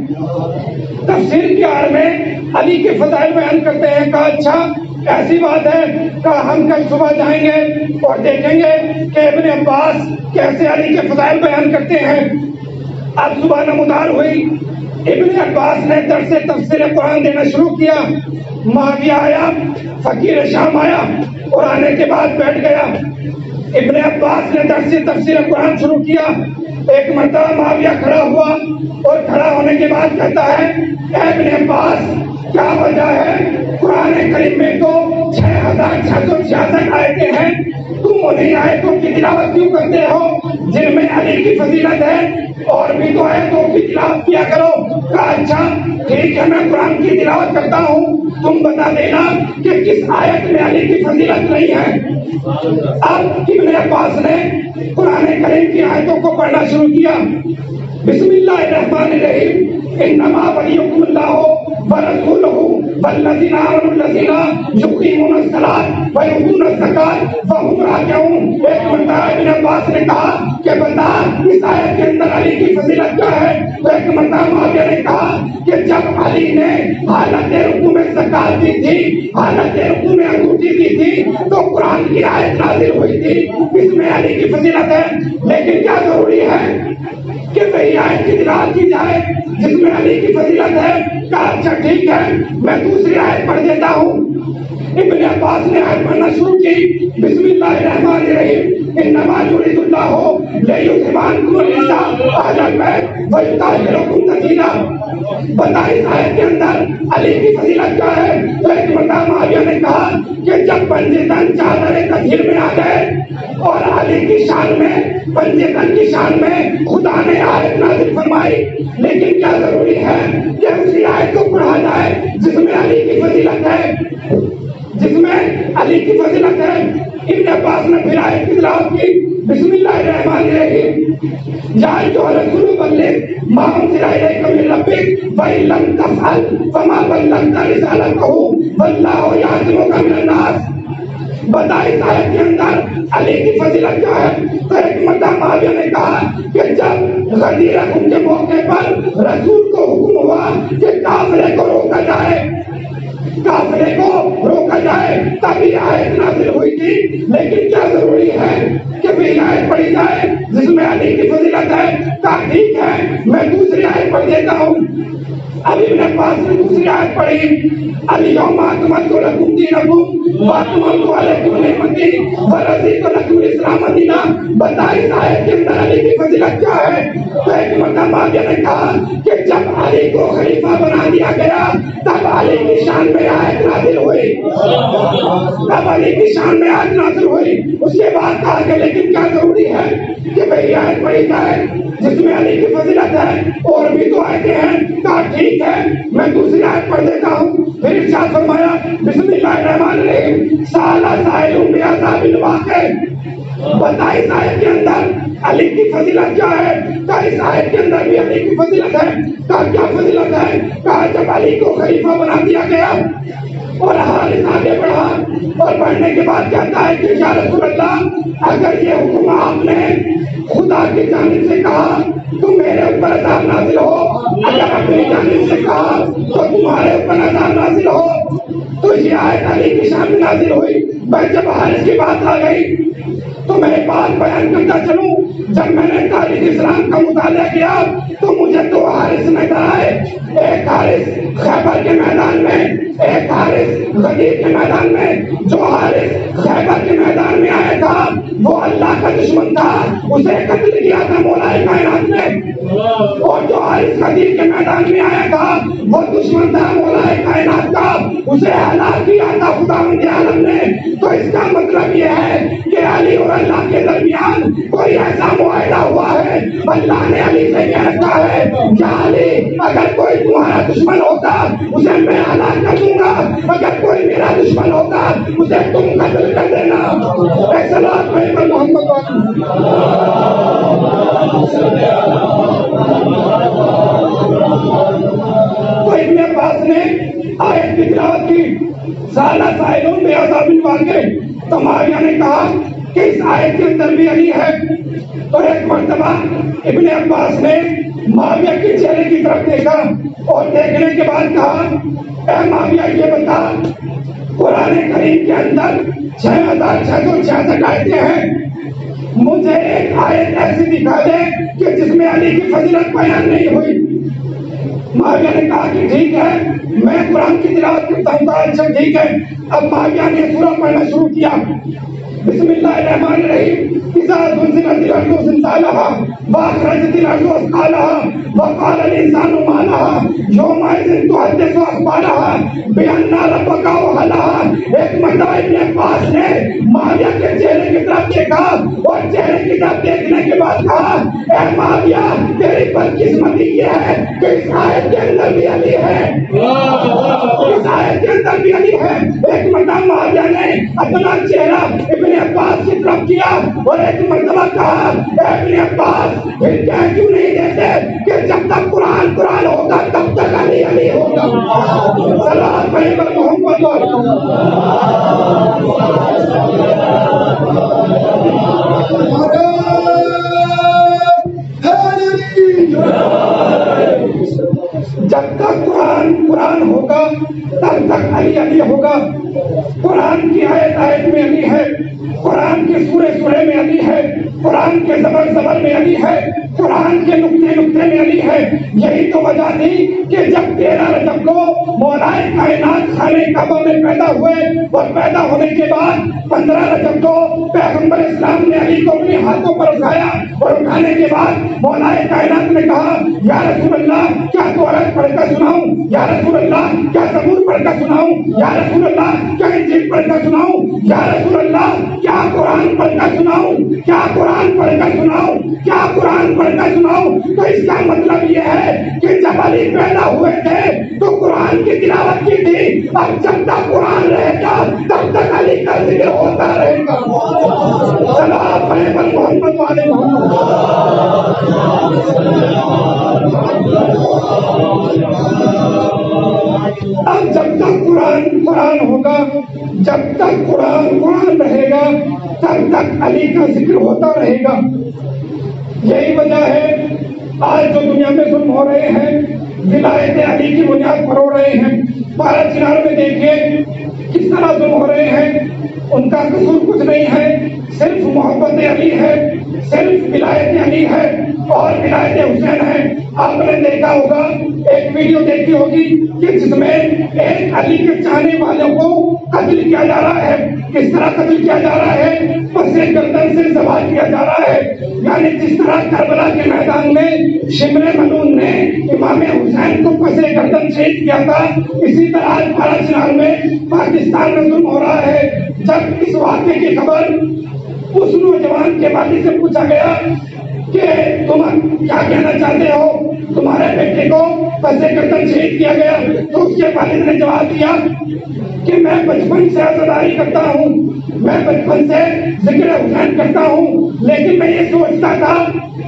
تفسیر کی آڑ میں علی کے فضائل بیان کرتے ہیں۔ کہا اچھا ایسی بات ہے، کہا ہم کل صبح جائیں گے اور دیکھیں گے کہ ابن عباس کیسے علی کے فضائل بیان کرتے ہیں۔ اب صبح نمودار ہوئی، ابن عباس نے درس تفسیر قرآن دینا شروع کیا۔ معاویہ آیا، فقیر شام آیا اور آنے کے بعد بیٹھ گیا۔ ابن عباس نے درس تفسیر قرآن شروع کیا۔ ایک مرتبہ معاویہ کھڑا ہوا اور کھڑا ہونے کے بعد کہتا ہے اے ابن عباس، کیا وجہ ہے قرآن کریم میں تو 6666 آیتیں ہیں، تم انہیں آیتوں کی تلاوت کیوں کرتے ہو جن میں علی کی فضیلت ہے؟ اور بھی تو آیتوں کی تلاوت کیا کرو۔ کہا اچھا ٹھیک ہے، میں قرآن کی تلاوت کرتا ہوں، تم بتا دینا کہ کس آیت میں علی کی فضیلت نہیں ہے۔ اب ابن عباس نے قرآن کریم کی آیتوں کو پڑھنا شروع کیا۔ بسم اللہ الرحمن الرحیم، انما ولیکم اللہ ورسولہ والذین آمنوا الذین یقیمون الصلاۃ ویؤتون الزکاۃ وہم راکعون۔ ایک مرتبہ ابن عباس نے کہا کہ بتا اس آیت کے اندر علی کی فضیلت کیا ہے؟ تو ایک مرتبہ معاویہ نے کہا کہ جب علی نے حالت رکوع میں زکات دی تھی، حالت رکوع میں انگوٹھی دی تھی، تو قرآن کی آیت نازل ہوئی تھی، اس میں علی کی فضیلت ہے۔ لیکن کیا ضروری ہے کہ وہی آیت کی تلاوت کی جائے جس میں علی کی فضیلت ہے؟ کہا اچھا ٹھیک ہے، میں دوسری آیت پڑھ دیتا ہوں۔ ابن عباس نے آیت پڑھنا شروع کی۔ بسم اللہ الرحمن الرحیم، انما یرید اللہ لیذھب عنکم الرجس اہل البیت ویطہرکم تطہیرا۔ بتا اس آیت کے اندر علی کی فضیلت کیا ہے؟ تو ایک مرتبہ معاویہ نے کہا کہ جب بندے تن چادر تطہیر میں آ گئے اور علی کی شان میں، بندے تن کی شان میں خدا نے آیت نازل فرمائی، لیکن کیا ضروری ہے کہ اسی آیت کو پڑھا جائے جس میں علی کی فضیلت ہے، جس میں علی کی فضیلت ہے۔ ابن عباس نے پھر آیت کی تلاوت کی۔ بسم اللہ الرحمن الرحیم، یا ایھا الرسول بلغ ما انزل الیک من ربک وان لم تفعل فما بلغت رسالتہ واللہ یعصمک من الناس۔ بتا اس آیت کے اندر علی کی فضیلت کیا ہے؟ تو ایک مرتبہ معاویہ نے کہا کہ جب غدیر خم کے موقع پر رسول کو حکم ہوا کہ کافرے کو روکا جائے، کافرے کو روکا جائے، تبھی آیت نازل ہوئی تھی۔ لیکن کیا ضروری ہے کہ وہی آیت پڑھی جائے جس میں علی کی فضیلت ہے؟ کہا ٹھیک ہے، میں دوسری آیت پڑھ دیتا ہوں۔ اب ابن عباس نے دوسری آیت پڑھی، الیوم اکملت لکم دینکم واتممت علیکم نعمتی ورضیت لکم الاسلام دینا۔ بتا اس آیت کے اندر علی کی فضیلت کیا ہے؟ تو ایک مرتبہ معاویہ نے کہا کہ جب علی کو خلیفہ بنا دیا گیا تب علی کی شان میں آیت نازل ہوئی، تب علی کی شان میں آیت نازل ہوئی۔ اس کے بعد کہا کہ لیکن کیا ضروری ہے کہ وہی آیت پڑھی جائے جس میں علی کی فضیلت ہے، اور بھی تو آیتیں ہیں۔ کہا ٹھیک ہے، میں دوسری آیت پڑھ دیتا ہوں۔ پھر ارشاد فرمایا بسم اللہ الرحمن الرحیم، سأل سائل بعذاب واقع۔ بتا اس آیت کے اندر علی کی فضیلت کیا ہے؟ کہا اس آیت کے اندر بھی علی کی فضیلت ہے۔ کہا کیا فضیلت ہے؟ کہا جب علی کو خلیفہ بنا دیا گیا اور حالت آگے بڑھا اور بڑھنے کے بعد کہتا ہے کہ یا رسول اللہ، اگر یہ حکم آپ نے خدا کی جانب سے کہا تو میرے اوپر عذاب نازل ہو، اگر اپنی جانب سے کہا تو تمہارے اوپر عذاب نازل ہو۔ تو یہ آیت علی کی شان میں نازل ہوئی۔ میں جب حارث کی بات آ گئی تو میں ایک بات بیان کرتا چلوں جب میں نے تاریخ اسلام کا مطالعہ کیا تو مجھے دو حارث نظر آئے، ایک حارث خیبر کے میدان میں، ایک حارث غدیر کے میدان میں۔ جو حارث خیبر کے میدان میں آیا تھا وہ اللہ کا دشمن تھا، اسے قتل کیا تھا مولا کائنات نے، اور جو حارث غدیر کے میدان میں آیا تھا وہ دشمن تھا مولا کائنات کا، اسے ہلاک کیا تھا خداوند عالم نے۔ تو اس کا مطلب یہ ہے کہ علی اور اللہ کے درمیان کوئی ایسا معاہدہ ہوا ہے، اللہ نے علی سے کہہ رکھا ہے کہ علی اگر کوئی تمہارا دشمن ہوتا اسے میں ہلاک کر دوں گا، اگر کوئی میرا دشمن ہوتا اسے تم قتل کر دینا۔ صلوات پر محمد تو ابن عباس نے آیت کی تلاوت کی، سالہ سائلون بے عذاب واقع۔ تو معاویہ نے کہا کہ اس آیت کے اندر بھی علی ہے۔ تو ایک مرتبہ ابن عباس نے معاویہ کے چہرے کی طرف دیکھا اور دیکھنے کے بعد کہا، اے معاویہ یہ بتا قرآن کریم کے اندر 6666 آیتیں ہیں، مجھے ایک آیت ایسی دکھا دے کہ جس میں علی کی فضیلت بیان نہیں ہوئی۔ معاویہ نے کہا کہ ٹھیک ہے میں قرآن کی تلاوت کرتا ہوں۔ کہا اچھا ٹھیک ہے۔ اب معاویہ نے سورہ پڑھنا شروع کیا، بسم اللہ الرحمن الرحیم، اذا زلزلت الارض زلزالها واخرجت الارض اثقالها وقال الانسان ما لها يومئذ تحدث اخبارها بان ربك اوحى لها۔ ایک مرتبہ ابن عباس نے معاویہ کے چہرے کی طرف دیکھا اور چہرے کی طرف دیکھنے کے بعد کہا، اے معاویہ تیری بدقسمتی یہ ہے کہ اس آیت کے اندر بھی علی ہے، اس آیت کے اندر بھی علی ہے۔ ایک مرتبہ معاویہ نے اپنا چہرہ ابن عباس کی طرف کیا اور ایک مرتبہ کہا، اے ابن عباس پھر کہہ کیوں نہیں دیتے کہ جب تک قرآن قرآن ہوگا تب تک علی علی ہوگا۔ صلوات پر محمد جب تک قرآن قرآن ہوگا تب تک علی علی ہوگا۔ قرآن کی آیت آیت میں علی ہے، قرآن کے سورے سورے میں علی ہے، قرآن کے زبر زبر میں علی ہے، قرآن کے نقطے نقطے میں علی ہے۔ یہی تو وجہ تھی کہ جب 13 رجب کو مولا کائنات خانہ کعبہ میں پیدا ہوئے اور پیدا ہونے کے بعد 15 رجب کو پیغمبر اسلام نے علی کو اپنے ہاتھوں پر اٹھایا اور اٹھانے کے بعد مولا کائنات نے کہا، یا رسول اللہ کیا توراۃ پڑھ کر سناؤں، یا رسول اللہ کیا زبور پڑھ کر سناؤں، یا رسول اللہ کیا انجیل پڑھ کر سناؤں، یا رسول اللہ کیا قرآن پڑھ کر سناؤں، کیا قرآن پڑھ کر سناؤں، کیا قرآن پڑھ کر سناؤں۔ تو اس کا مطلب یہ ہے کہ جب علی پیدا ہوئے تھے تو قرآن کی تلاوت کی تھی، اب جب تک قرآن رہے گا تب تک علی کا ذکر ہوتا رہے گا۔ صلوات پر محمد والے محمد۔ اب جب تک قرآن قرآن ہوگا، جب تک قرآن قرآن رہے گا تب تک علی کا ذکر ہوتا رہے گا۔ یہی وجہ ہے آج جو دنیا میں ظلم ہو رہے ہیں ولایت علی کی بنیاد پر ہو رہے ہیں۔ بھارت چنار میں دیکھیے کس طرح ظلم ہو رہے ہیں، ان کا قصور کچھ نہیں ہے، صرف محبت علی ہے، صرف ولایت علی ہے اور ولایت حسین ہے۔ آپ نے دیکھا ہوگا، ایک ویڈیو دیکھی ہوگی کہ جس میں ایک علی کے چاہنے والوں کو قتل کیا جا رہا ہے۔ کس طرح قتل کیا جا رہا ہے؟ پسِ گردن سے ذبح کیا جا رہا ہے۔ یعنی جس طرح کربلا کے میدان میں شمر ملعون نے امام حسین کو پسِ گردن شہید کیا تھا، اسی طرح آج بھارت چنار میں پاکستان میں ظلم ہو رہا ہے۔ جب اس واقعے کی خبر اس نوجوان کے والد سے پوچھا گیا کہ تم کیا کہنا چاہتے ہو، تمہارے بیٹے کو پسِ گردن شہید کیا گیا، تو اس کے والد نے جواب دیا کہ میں بچپن سے عزاداری کرتا ہوں، میں بچپن سے ذکر حسین کرتا ہوں، لیکن میں یہ سوچتا تھا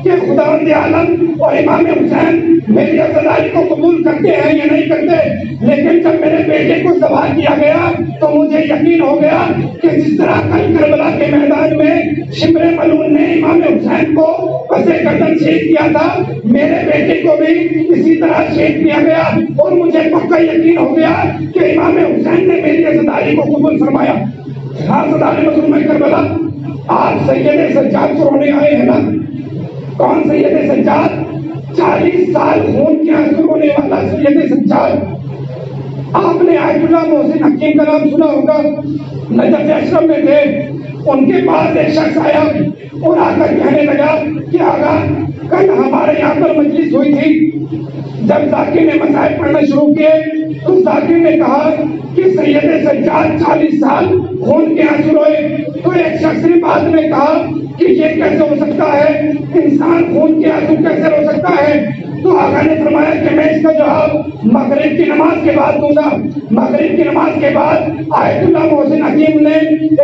کہ خداوند عالم اور امام حسین میری عزاداری کو قبول کرتے ہیں یا نہیں کرتے۔ لیکن جب میرے بیٹے کو ذبح کیا گیا تو مجھے یقین ہو گیا کہ جس طرح کل کربلا کے میدان میں شمر ملعون نے امام حسین کو پسِ گردن شہید کیا تھا، میرے بیٹے کو بھی اسی طرح شہید کیا گیا، اور مجھے پکا یقین ہو گیا کہ امام حسین نے میری عزاداری کو قبول فرمایا۔ عزاداری مظلوم کربلا آپ سید سجاد کو رونے آئے ہیں نا؟ کون سید سجاد؟ 40 سال خون کے آنسو رونے والا سید سجاد. آپ نے آیت اللہ محسن حکیم کا نام سنا ہوگا، نجف اشرف میں تھے. ان کے پاس ایک شخص آیا اور آ کر کہنے لگا کہ آقا کل ہمارے یہاں پر مجلس ہوئی تھی. جب ذاکر نے مسائل پڑھنا شروع کیے تو ذاکر نے کہا کہ سید سجاد 40 سال خون کے آنسو روئے. تو ایک شخص نے بعد میں کہا کہ یہ کیسے ہو سکتا ہے، انسان خون کے آنسو کیسے رو سکتا ہے؟ تو آقا نے فرمایا کہ میں اس کا جواب مغرب کی نماز کے بعد دوں گا. مغرب کی نماز کے بعد آیت اللہ محسن حکیم نے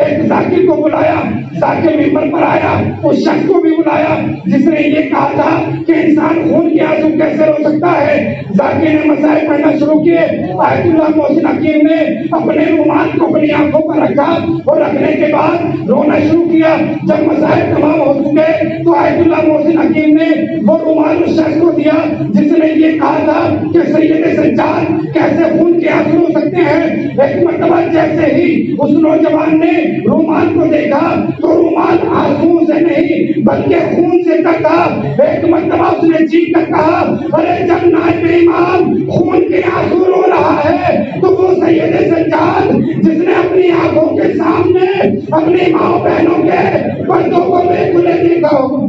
ایک ذاکر کو بلایا. ذاکر ممبر پر آیا، اس شخص کو بھی بلایا جس نے یہ کہا تھا کہ انسان خون کے آنسو کیسے رو سکتا ہے. ذاکر نے مسائل پڑھنا شروع کیے. آیت اللہ محسن حکیم نے اپنے رومال کو اپنی آنکھوں پر رکھا اور رکھنے کے بعد رونا شروع کیا. جب مسائل تمام ہو چکے تو آیت اللہ محسن حکیم نے وہ رومال اس شخص کو دیا جس نے یہ کہا تھا کہ سید سجاد کیسے خون کے آنسو رو سکتے ہیں. ایک مرتبہ جیسے ہی اس نوجوان نے رومال کو دیکھا تو رومال آنسو سے نہیں بلکہ خون سے تکا. ایک مرتبہ اس نے جی کر کہا ارے جب نائب امام خون کے آنسو رو رہا ہے تو وہ سید سجاد جس نے اپنی آنکھوں کے سامنے اپنی ماں بہنوں کے پردوں کو بے کھلے دیکھا ہو.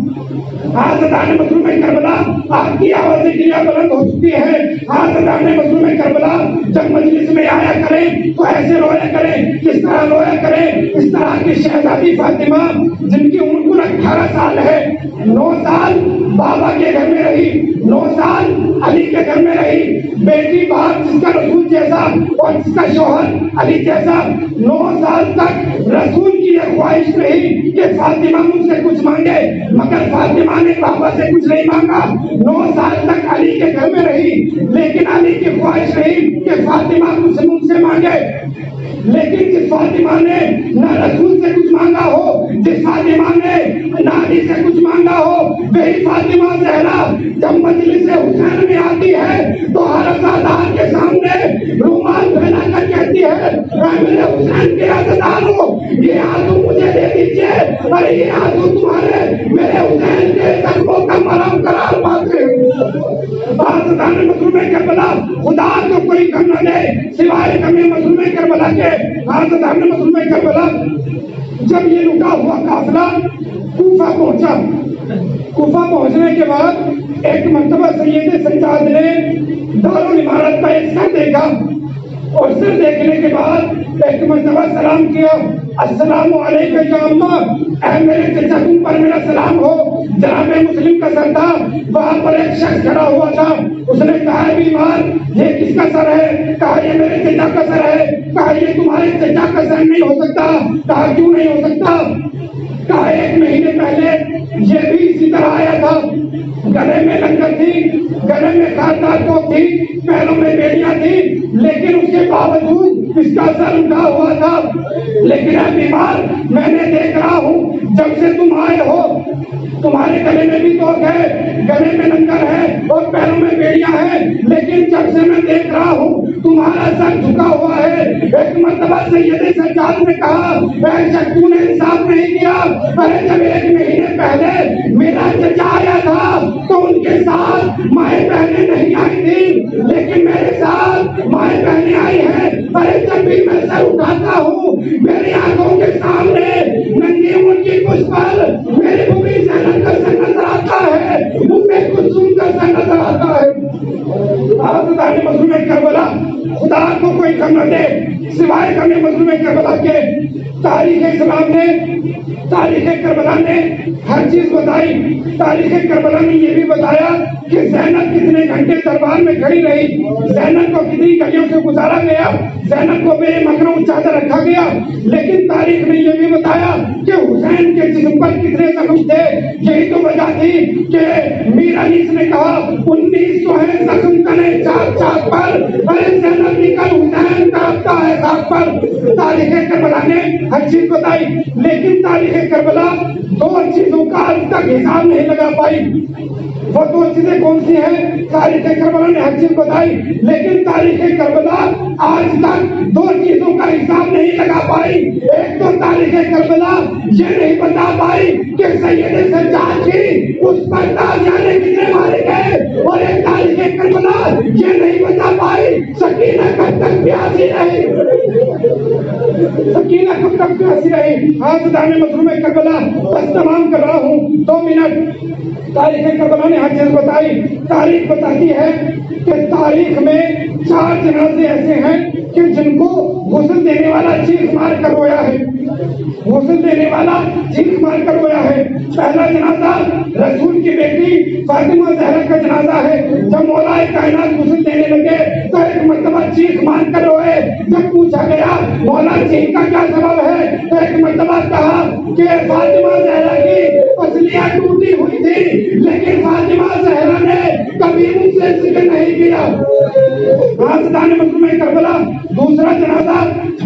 حضرتان مظلوم کربلا آپ کی آوازیں کیا بلند ہو چکی ہے. حضرتان مظلوم کربلا جب مجلس میں آیا کریں تو ایسے رویا کریں، کس طرح رویا کریں؟ اس طرح کی شہزادی فاطمہ جن کی عمر کل 18 سال ہے، 9 سال بابا کے گھر میں رہی، 9 سال علی کے گھر میں رہی. بیٹی باپ جس کا رسول جیسا اور جس کا شوہر علی جیسا، 9 سال تک رسول کی یہ خواہش رہی کہ فاطمہ مجھ سے کچھ مانگے، مگر فاطمہ نے بابا سے کچھ نہیں مانگا. 9 سال تک علی کے گھر میں رہی لیکن علی کی خواہش رہی کہ فاطمہ مجھ سے مانگے. لیکن جس فاطمہ نے نہ رسول سے کچھ مانگا ہو، جس فاطمہ نے نہ علی سے کچھ مانگا ہو، وہی فاطمہ زہرا جب مجلس حسین میں آتی ہے تو ہر سادات کے سامنے رومال پھیلا کر کہتی ہے اے میرے حسین کے عزیزانو یہ آنسو مجھے دے دیجیے اور یہ آنسو تمہارے میرے حسین کے زخموں کا مرہم قرار پاتے. حضرتان مظلوم کربلا خدا کو کوئی غم نہ دے سوائے غم مظلوم کربلا کے. حضرتان مظلوم کربلا جب یہ رکا ہوا قافلہ کوفہ پہنچا، کوفہ پہنچنے کے بعد ایک مرتبہ سید سجاد نے دارالعمارت کا ایک سر دیکھا اور سر دیکھنے کے بعد ایک مرتبہ سلام کیا السلام علیکم یا اماں، اے میرے چچا تم پر میرا سلام ہو. جناب مسلم کا سر تھا، وہاں پر ایک شخص کھڑا ہوا تھا. اس نے کہا بیمار یہ کس کا سر ہے؟ کہا یہ میرے چچا کا سر ہے. کہا یہ تمہارے چچا کا سر نہیں ہو سکتا. کہا کیوں نہیں ہو سکتا؟ کہا 1 مہینے پہلے یہ بھی اسی طرح آیا تھا، گلے میں لنگر تھی، گلے میں خاردار کوپ تھی، پیروں میں بیڑیاں تھی، لیکن اس کے باوجود اس کا سر اٹھا ہوا تھا. لیکن اے بیمار میں نے دیکھ رہا ہوں جب سے تم آئے ہو تمہارے گلے میں بھی توق ہے، گلے میں لنگر ہے اور پیروں میں بیڑیاں ہیں، لیکن جب سے میں دیکھ رہا ہوں تمہارا سر جھکا ہوا ہے. ایک مرتبہ سید سجاد نے کہا اے شخص تو نے انصاف نہیں کیا. ارے جب 1 مہینے پہلے میرا چچا آیا تھا تو ان کے ساتھ مائیں بہنیں نہیں آئی تھی، لیکن میرے ساتھ مائیں بہنیں آئی ہیں. ارے جب بھی میں سر اٹھاتا ہوں میری آنکھوں کے سامنے ننگی ان کی مجھ پر میری بھومی زینب کا سر نظر آتا ہے، میں کلثوم کا سر نظر آتا ہے. حضرتان مظلوم کربلا خدا کو کوئی غم نہ دے سوائے غم مظلوم کربلا کے. تاریخ اسلام نے، تاریخ کربلا نے ہر چیز بتائی. تاریخ کربلا نے یہ بھی بتایا کہ زینب کتنے گھنٹے دربار میں کھڑی رہی، زینب کو کتنی گلیوں سے گزارا گیا، زینب کو بے مکروں چادر رکھا گیا. لیکن تاریخ نے یہ بھی بتایا کہ حسین کے جسم پر کتنے زخم تھے. یہی تو وجہ تھی کہ میر انیس نے کہا 1900 ہے زخم کنے چاک چاک پر، ارے زینب نکل حسین کرتا ہے خاک پر. تاریخ کربلا نے ہر چیز بتائی، لیکن تاریخ کربلا 2 چیزوں کا آج تک حساب نہیں لگا پائی. وہ 2 چیزیں کون سی ہیں؟ تاریخ کربلا نے ہر چیز بتائی لیکن تاریخ کربلا آج تک 2 چیزوں کا حساب نہیں لگا پائی. ایک تو تاریخ تاریخ کربلا یہ نہیں بتا پائی کہ سید سجاد کی اس پر تازیانے کتنے مارے گئے، اور ایک تاریخ کربلا یہ نہیں بتا پائی سکینہ کب تک پیاسی رہی، سکینہ کب تک پیاسی رہی۔ حافظان مظلوم کربلا بس تمام کر رہا ہوں 2 منٹ۔ تاریخ کربلا نے ہر چیز بتائی، تاریخ بتاتی ہے کہ تاریخ میں 4 جنازے ایسے ہیں کہ جن کو غسل دینے والا چیخ مار کر رویا ہے، غسل دینے والا چیخ مار کر رویا ہے۔ پہلا جنازہ رسول کی بیٹی فاطمہ زہرا کا جنازہ ہے۔ جب مولا کائنات غسل دینے لگے تو ایک مرتبہ چیخ مار کر روئے۔ جب پوچھا گیا مولا چیخ کا کیا سبب ہے تو ایک مرتبہ کہا کہ فاطمہ زہرا کی پسلیاں ٹوٹی ہوئی تھی، لیکن فاطمہ زہرا نے کبھی ان سے ذکر نہیں کیا۔ حافظان مظلوم کربلا دوسرا جنازہ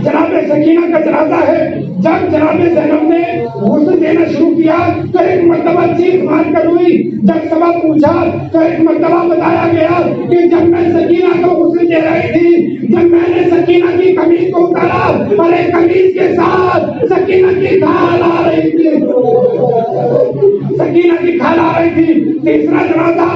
جناب سکینہ کا جنازہ ہے۔ جب جناب زینب نے غسل دینا شروع کیا تو ایک مرتبہ چیخ مار کر ہوئی۔ جب سبب پوچھا تو ایک مرتبہ بتایا گیا کہ جب میں سکینہ کو غسل دے رہی تھی، جب میں نے سکینہ کی قمیض کو اتارا اور ایک قمیض کے ساتھ سکینہ کی کھال آ رہی تھی، سکینہ کی کھال آ رہی تھی۔ تیسرا جنازہ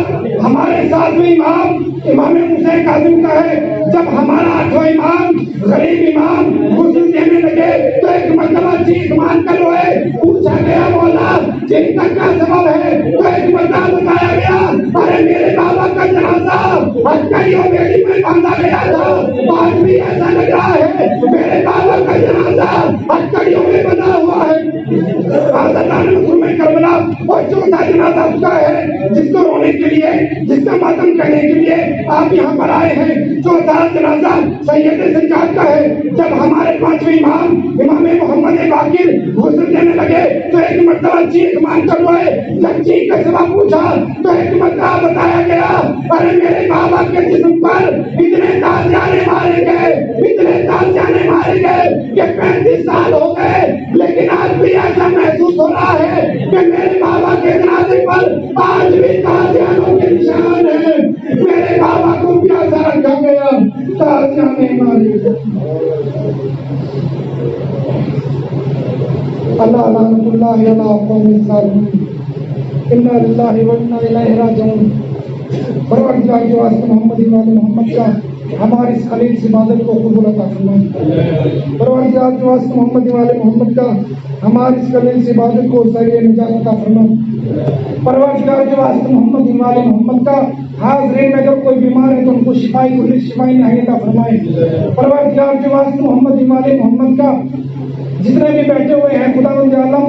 ہمارے ساتویں امام موسیٰ کاظم کا ہے۔ جب ہمارا 8واں امام غریب امام غسل دینے لگے تو ایک مرتبہ چیخ مار کر روئے۔ پوچھا گیا مولا چیخ کا کیا سبب ہے تو ایک مرتبہ بتایا گیا ارے میرے بابا کا جنازہ ہتھکڑیوں بیڑی میں باندھا گیا تھا، آج بھی ایسا لگ رہا ہے میرے بابا کا جنازہ ہتھکڑیوں میں بنا ہوا ہے۔ حافظان مظلوم کربلا اور چوتھا جنازہ اس کا ہے جس کو رونے کے لیے، جس کا ماتم کرنے کے لیے آپ یہاں پر آئے ہیں۔ چوتھا جنازہ سید سجاد کا ہے۔ جب ہمارے 5ویں امام محمد باقر غسل دینے لگے تو ایک مرتبہ چیخ مار کر روئے۔ جب چیخ کا سبب پوچھا تو ایک مرتبہ بتایا گیا ارے میرے بابا کے جسم پر اتنے تازیانے مارے گئے، اتنے تازیانے مارے گئے کہ 35 سال ہو گئے، لیکن آج بھی ایسا محسوس ہو رہا ہے کہ میرے بابا کے جنازے پر آج بھی تازیانوں کے نشان ہیں۔ میرے بابا کو پیاسا رکھا گیا، تازیانے مارے گئے۔ اللہ لعنت اللہ علی قوم الظالمین، انا للہ و انا الیہ راجعون۔ پروردگار کے واسطے محمد محمد کا ہماری اس خلیل سے عبادت کو قبول عطا فرمائے۔ پروردگار کے واسطے محمد کا ہماری اس خلیل سے عبادت کو ذریعہ نجات عطا فرمائے۔ پروردگار کے واسطے محمد کا حاضرین میں اگر کوئی بیمار ہے تو ان کو شفائی کل شفائی نہایت عطا فرمائے۔ پروردگار کے واسطے محمد کا جتنے بھی بیٹھے ہوئے ہیں خداوند عالم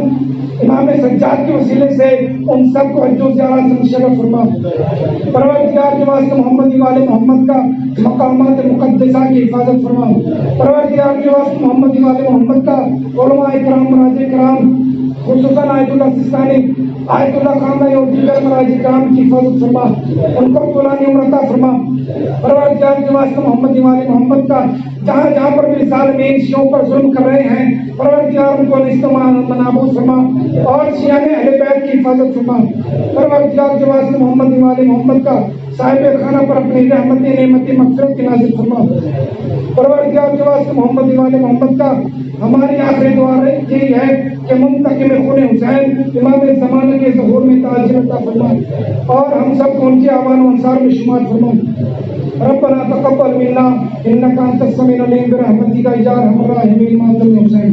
امام سجاد کے وسیلے سے ان سب کو حج و زیارت سے مشرف فرما۔ پروردگار کے واسطے محمد کا مقامات مقدسہ کی حفاظت فرما۔ پروردگار کے واسطے محمد کا علماء کرام مراجع کرام خصوصاً آیت اللہ سستانی، آیت اللہ خامنہ اور دیگر مراجع کرام کی حفاظت فرما، ان کو طولانی عمر عطا فرما۔ پروردگار کے واسطے محمد کا جہاں جہاں پر بھی ظالمین شیعوں پر ظلم کر رہے ہیں پروردگار ان کو نابود فرما اور شیعہ اہل بیت کی حفاظت فرما۔ پروردگار کے واسطے محمد کا صاحب خانہ پر اپنی رحمت نعمت مغفرت کی نازل فرما۔ پروردگار کے واسطے محمد کا ہماری آخری دعا یہی ہے کہ منتقم خون حسین امام زمانہ کے ظہور میں تاج عطا فرما اور ہم سب کو ان کے اعوان و انصار میں شمار فرما۔ ربنا تقبل منا انك انت السميع العليم برحمتك يا ارحم الراحمين ماتم حسین۔